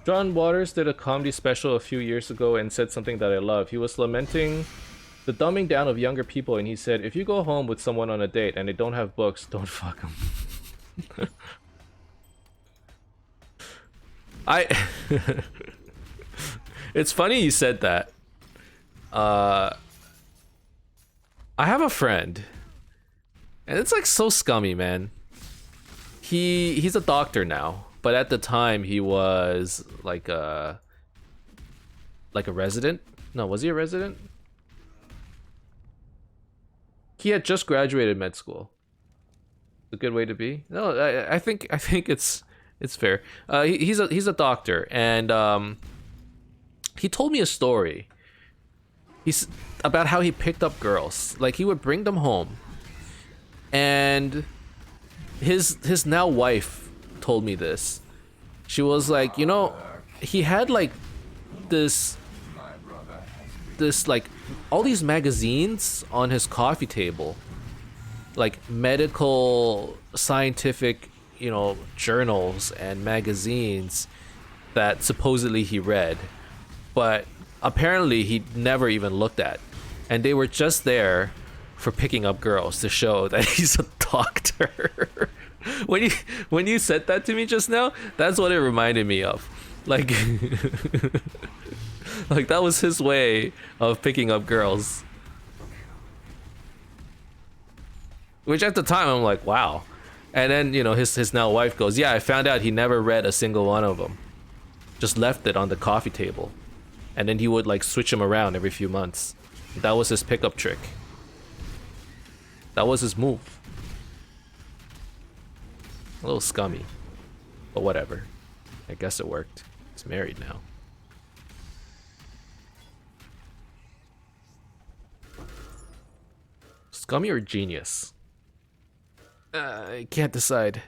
John Waters did a comedy special a few years ago and said something that I love. He was lamenting the dumbing down of younger people, and he said, if you go home with someone on a date and they don't have books, don't fuck them. It's funny you said that. I have a friend, and it's like so scummy, man. He's a doctor now. But at the time, he was like a resident. No, was he a resident? He had just graduated med school. A good way to be. No, I think it's fair. He's a doctor, and he told me a story. He's about how he picked up girls. Like, he would bring them home, and his now wife told me this. She was like, you know, he had like this like all these magazines on his coffee table, like medical, scientific, you know, journals and magazines that supposedly he read, but apparently he never even looked at, and they were just there for picking up girls to show that he's a doctor. When you said that to me just now, that's what it reminded me of. Like, like that was his way of picking up girls. Which at the time I'm like, wow. And then, you know, his now wife goes, yeah, I found out he never read a single one of them. Just left it on the coffee table. And then he would like switch them around every few months. That was his pickup trick. That was his move. A little scummy. But whatever. I guess it worked. He's married now. Scummy or genius? I can't decide.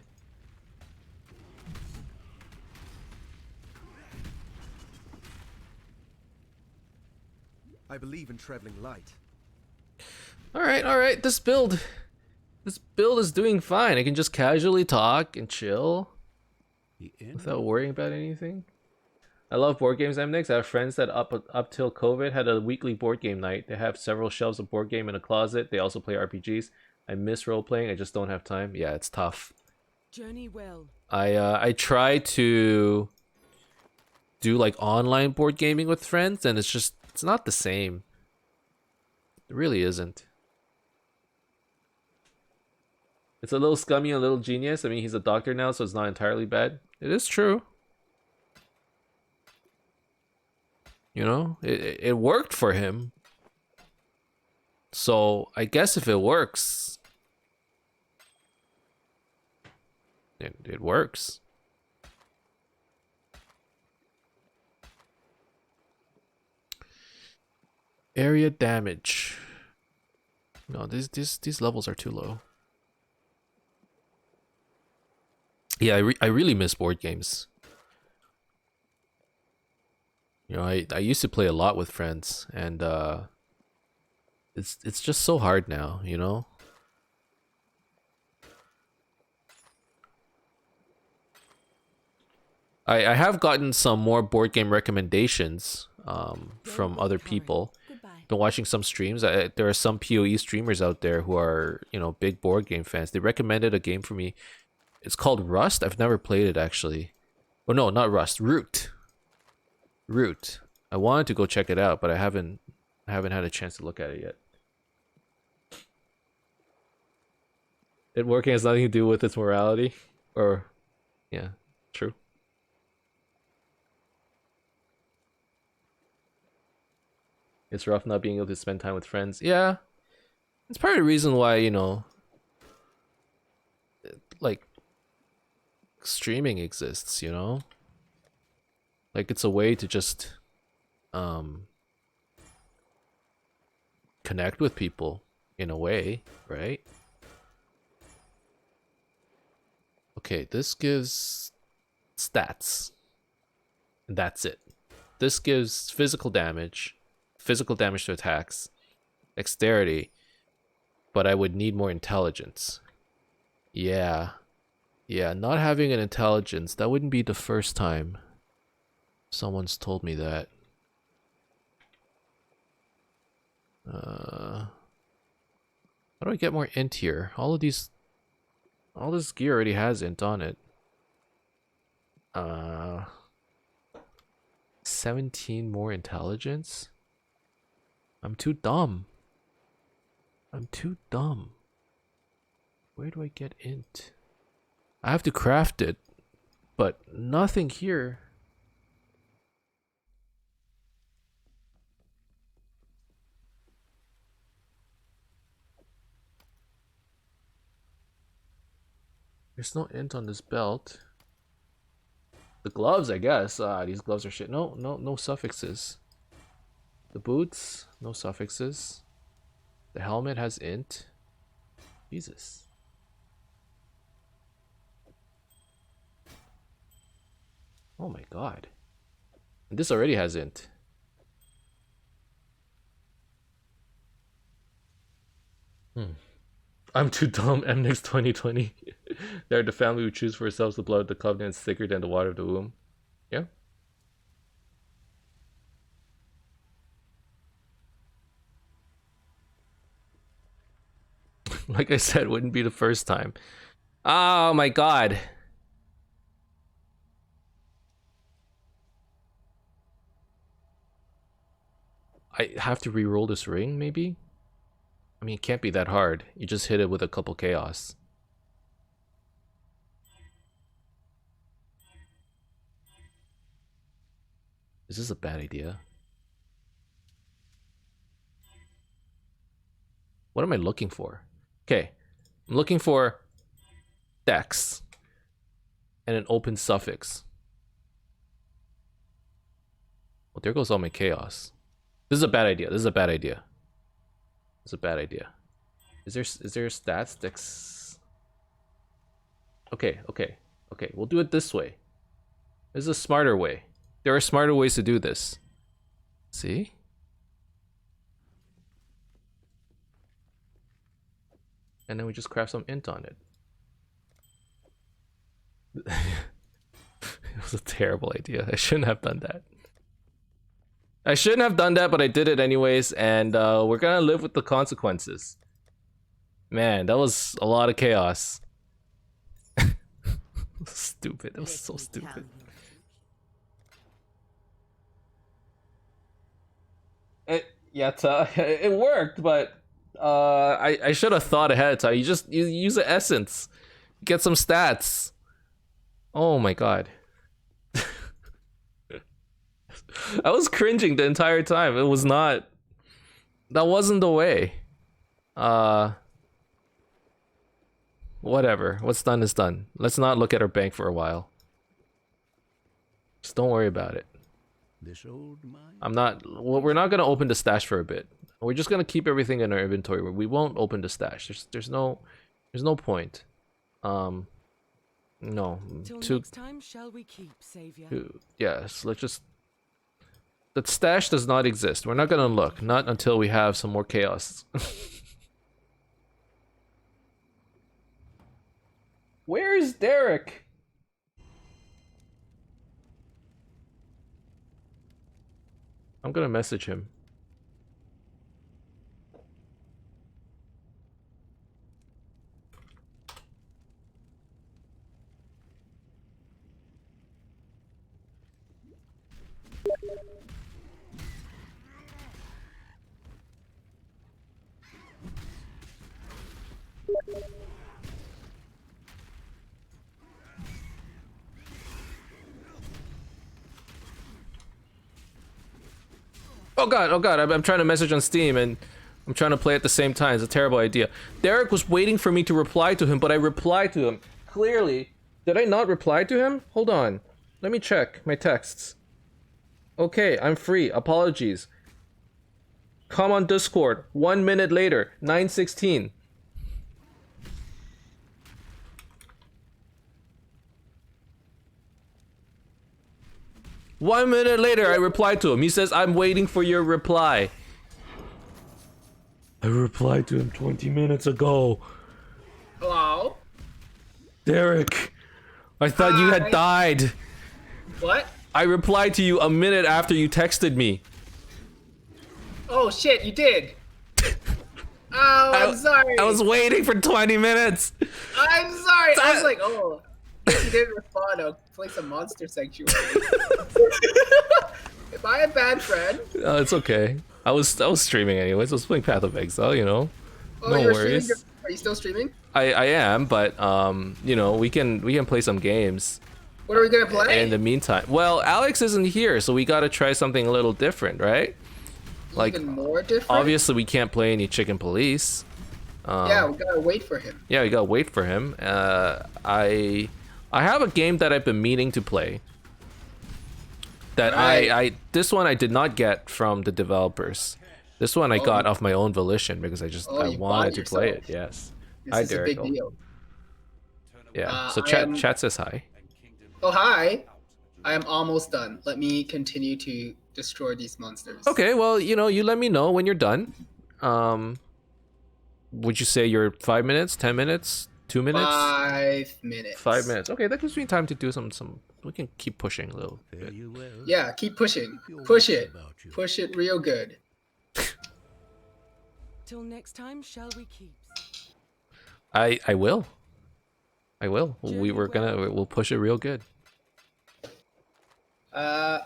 I believe in traveling light. Alright. This build is doing fine. I can just casually talk and chill without worrying about anything. I love board games, Emnix. I have friends that up till COVID had a weekly board game night. They have several shelves of board game in a closet. They also play RPGs. I miss role playing. I just don't have time. Yeah, it's tough. Journey well. I try to do like online board gaming with friends, and it's not the same. It really isn't. It's a little scummy, a little genius. I mean, he's a doctor now, so it's not entirely bad. It is true. You know, it worked for him. So I guess if it works, it works. Area damage. No, these levels are too low. Yeah, I really miss board games. You know, I used to play a lot with friends, and it's just so hard now, you know? I have gotten some more board game recommendations from other people. Been watching some streams. There are some PoE streamers out there who are, you know, big board game fans. They recommended a game for me. It's called Rust. I've never played it actually. Oh no, not Rust. Root. Root. I wanted to go check it out, but I haven't had a chance to look at it yet. It working has nothing to do with its morality, or yeah, true. It's rough not being able to spend time with friends. Yeah, it's part of the reason why, you know, like streaming exists. You know, like it's a way to just connect with people in a way, right? Okay, this gives stats. And that's it. This gives physical damage to attacks, dexterity, but I would need more intelligence. Yeah, not having an intelligence, that wouldn't be the first time someone's told me that. How do I get more int here? All this gear already has int on it. 17 more intelligence? I'm too dumb. Where do I get int? I have to craft it, but nothing here. There's no int on this belt. The gloves, I guess. These gloves are shit. No suffixes. The boots, no suffixes. The helmet has int. Jesus. Oh my god. And this already has int. I'm too dumb, Emnix 2020. They are the family who choose for ourselves the blood of the covenant is thicker than the water of the womb. Yeah. Like I said, wouldn't be the first time. Oh my god. I have to re-roll this ring, maybe? I mean, it can't be that hard. You just hit it with a couple chaos. Is this a bad idea? What am I looking for? Okay, I'm looking for Dex. and an open suffix. Well, there goes all my chaos. This is a bad idea. This is a bad idea. This is a bad idea. Is there stats? Okay. We'll do it this way. This is a smarter way. There are smarter ways to do this. See? And then we just craft some int on it. It was a terrible idea. I shouldn't have done that. I shouldn't have done that, but I did it anyways, and we're gonna live with the consequences. Man, that was a lot of chaos. Stupid. That was so stupid. It worked, but I should have thought ahead of time. You use an essence, get some stats. Oh my god. I was cringing the entire time. It was not. That wasn't the way. Whatever. What's done is done. Let's not look at our bank for a while. Just don't worry about it. This old mine. Well, we're not gonna open the stash for a bit. We're just gonna keep everything in our inventory. We won't open the stash. There's no point. No. Till next time shall we keep, Savior? Yes, let's just. The stash does not exist. We're not gonna look. Not until we have some more chaos. Where is Derek? I'm gonna message him. Oh god, I'm trying to message on Steam and I'm trying to play at the same time. It's a terrible idea. Derek was waiting for me to reply to him, but I replied to him. Clearly. Did I not reply to him? Hold on. Let me check my texts. Okay, I'm free. Apologies. Come on Discord. 1 minute later. 9:16. One minute later, I replied to him. He says, I'm waiting for your reply. I replied to him 20 minutes ago. Hello? Derek, I thought you had died. What? I replied to you a minute after you texted me. Oh shit, you did. Oh, I'm sorry. I was waiting for 20 minutes. I'm sorry. I was like, oh, if you didn't respond, I'll play some Monster Sanctuary. Am I a bad friend? It's okay. I was streaming anyways. I was playing Path of Exile, you know. Oh, no you're worries. streaming? Are you still streaming? I am, but you know, we can play some games. What are we gonna play? In the meantime, well, Alex isn't here, so we gotta try something a little different, right? Like, even more different? Obviously, we can't play any Chicken Police. Yeah, we gotta wait for him. Yeah, we gotta wait for him. I have a game that I've been meaning to play. That right. this one I did not get from the developers. This one I got off my own volition because I wanted to play it. Yes. This is a big deal. Yeah. So chat says hi. Oh hi. I am almost done. Let me continue to destroy these monsters. Okay, well, you know, you let me know when you're done. Would you say you're 5 minutes, 10 minutes, 2 minutes? 5 minutes. 5 minutes. Okay, that gives me time to do some. We can keep pushing a little bit. Yeah, keep pushing. Push it. Push it real good. Till next time shall we keep? I will. We'll push it real good. I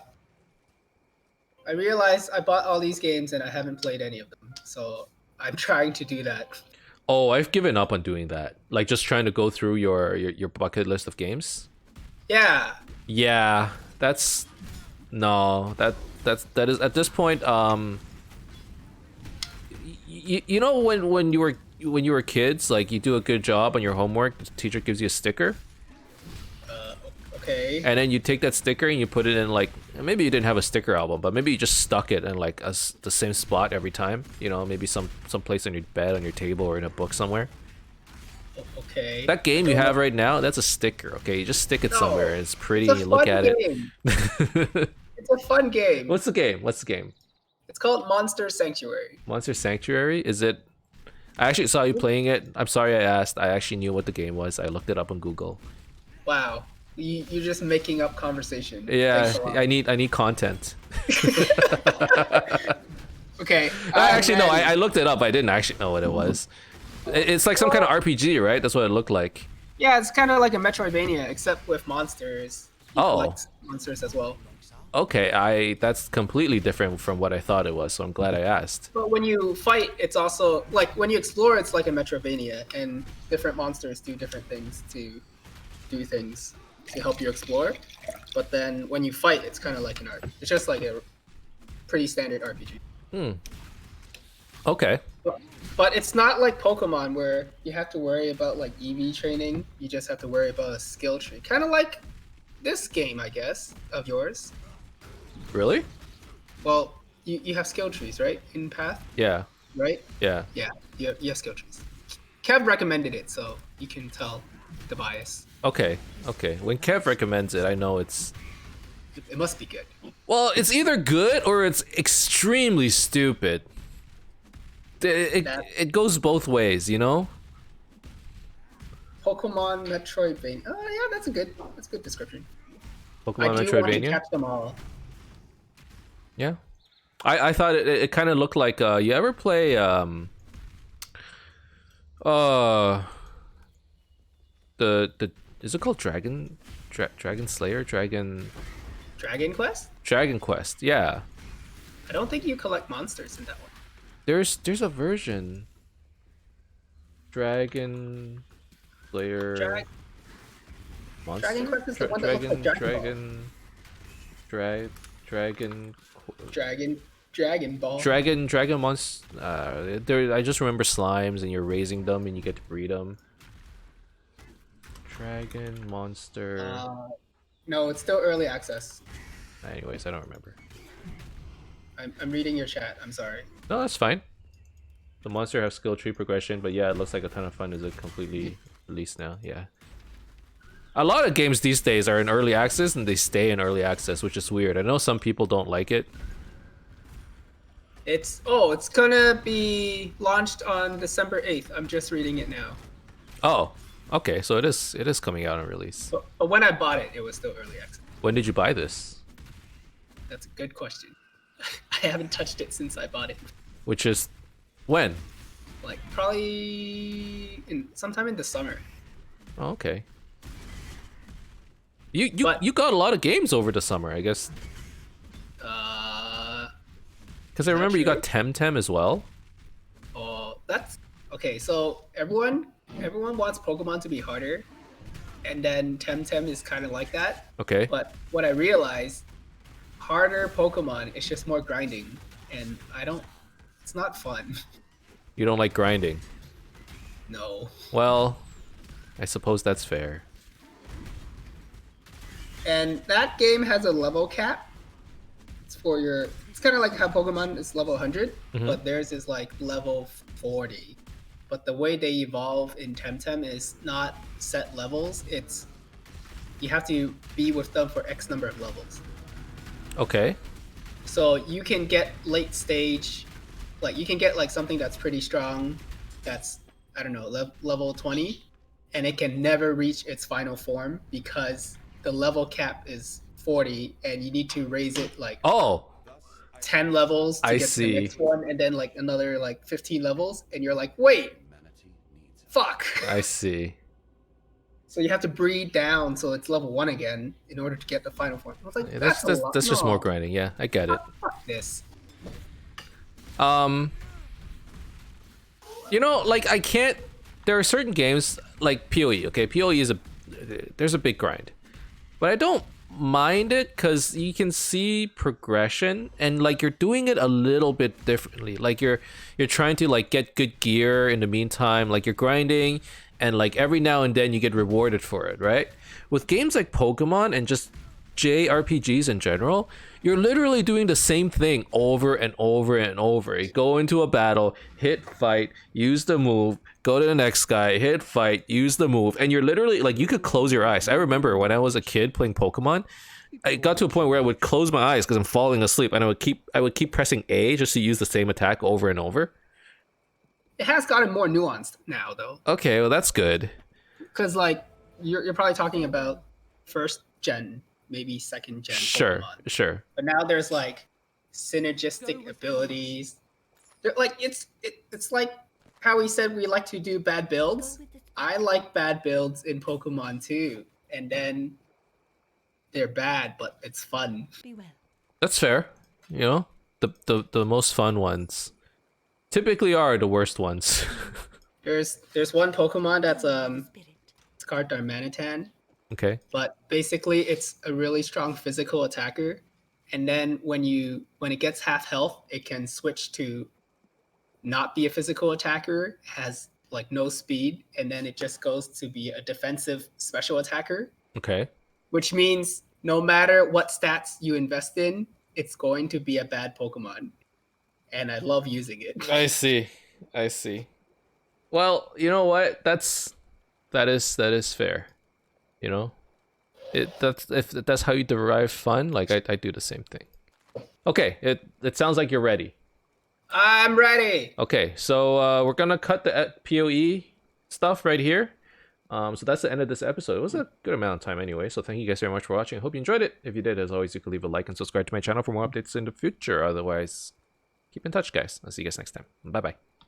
realized I bought all these games and I haven't played any of them, so I'm trying to do that. Oh, I've given up on doing that. Like just trying to go through your bucket list of games. Yeah. Yeah, that is at this point. You know when you were kids, like you do a good job on your homework, the teacher gives you a sticker. Okay. And then you take that sticker and you put it in like, maybe you didn't have a sticker album, but maybe you just stuck it in like the same spot every time. You know, maybe some place on your bed, on your table, or in a book somewhere. Okay. That game you have right now, that's a sticker. Okay, you just stick it No, somewhere. And it's pretty. It's a You look fun at game. it. It's a fun game. What's the game? What's the game? It's called Monster Sanctuary. Monster Sanctuary? Is it? I actually saw you playing it. I'm sorry I asked. I actually knew what the game was. I looked it up on Google. Wow. You're just making up conversation. Yeah, Thanks a lot. I need content. Okay. Actually, no. I looked it up. I didn't actually know what it was. It's like some kind of RPG, right? That's what it looked like. Yeah, it's kind of like a Metroidvania, except with monsters. You Oh. collect monsters as well. Okay, that's completely different from what I thought it was. So I'm glad I asked. But when you fight, it's also like when you explore, it's like a Metroidvania, and different monsters do different things to do things to help you explore. But then when you fight, it's kind of like an art. It's just like a pretty standard RPG. Okay. But it's not like Pokemon where you have to worry about like EV training. You just have to worry about a skill tree. Kind of like this game, I guess, of yours. Really? Well, you have skill trees, right? In Path, Yeah. right? Yeah. Yeah, you have skill trees. Kev recommended it, so you can tell the bias. Okay. When Kev recommends it, I know it's. It must be good. Well, it's either good or it's extremely stupid. It goes both ways, you know? Pokemon Metroidvania. Oh yeah, that's a good description. Pokemon I do want to Metroidvania? catch them all. Yeah. I thought it kind of looked like you ever play the is it called Dragon Slayer? Dragon Quest? Dragon Quest. Yeah. I don't think you collect monsters in that one. There's a version. Dragon Slayer Monster? Dragon Quest is the one that looks like Dragon Ball. Dragon Monster. There, I just remember slimes, and you're raising them, and you get to breed them. Dragon Monster. No, it's still early access. Anyways, I don't remember. I'm reading your chat. I'm sorry. No, that's fine. The monster has skill tree progression, but yeah, it looks like a ton of fun. Is it completely released now? Yeah. A lot of games these days are in early access, and they stay in early access, which is weird. I know some people don't like it. It's gonna be launched on December 8th. I'm just reading it now. Oh, okay. So it is coming out on release. But when I bought it, it was still early access. When did you buy this? That's a good question. I haven't touched it since I bought it. Which is when? Like probably sometime in the summer. Oh, okay. You But- got a lot of games over the summer, I guess. Because I remember you got Temtem as well. Oh, that's okay. So everyone wants Pokemon to be harder, and then Temtem is kind of like that. Okay. But what I realized, harder Pokemon is just more grinding, and it's not fun. You don't like grinding. No. Well, I suppose that's fair. And that game has a level cap. It's kind of like how Pokemon is level 100, but theirs is like level 40. But the way they evolve in Temtem is not set levels. It's you have to be with them for X number of levels. Okay. So you can get late stage, like you can get like something that's pretty strong, that's I don't know level 20, and it can never reach its final form because the level cap is 40, and you need to raise it like 10 levels to I get to see. the next one, and then like another like 15 levels, and you're like, wait, fuck. I see. So you have to breed down so it's level 1 again in order to get the final form. I was like, Yeah, that's a lot. that's just more No, grinding. Yeah, I get it. fuck this. You know, like I can't. There are certain games like PoE. Okay, PoE is there's a big grind, but I don't mind it because you can see progression and like you're doing it a little bit differently. Like you're trying to like get good gear in the meantime. Like you're grinding, and like every now and then you get rewarded for it, right? With games like Pokemon and just JRPGs in general, you're literally doing the same thing over and over and over. You go into a battle, hit fight, use the move, go to the next guy, hit fight, use the move, and you're literally like, you could close your eyes. I remember when I was a kid playing Pokemon, I got to a point where I would close my eyes because I'm falling asleep, and I would keep pressing A just to use the same attack over and over. It has gotten more nuanced now, though. Okay, well that's good. Because like you're probably talking about first gen, maybe second gen. Sure, Pokemon. sure. But now there's like synergistic abilities. Like it's like how we said we like to do bad builds. I like bad builds in Pokemon too, and then they're bad, but it's fun. Be well. That's fair. You know, the most fun ones typically are the worst ones. There's one Pokemon that's Spirit. it's called Darmanitan, Okay. but basically it's a really strong physical attacker, and then when it gets half health, it can switch to not be a physical attacker, has like no speed, and then it just goes to be a defensive special attacker, Okay. which means no matter what stats you invest in, it's going to be a bad Pokemon. And I love using it. I see. Well, you know what? That is fair. You know, if that's how you derive fun, like I do the same thing. Okay, it sounds like you're ready. I'm ready. Okay, so we're gonna cut the PoE stuff right here. So that's the end of this episode. It was a good amount of time anyway, so thank you guys very much for watching. I hope you enjoyed it. If you did, as always, you can leave a like and subscribe to my channel for more updates in the future. Otherwise, keep in touch, guys. I'll see you guys next time. Bye-bye.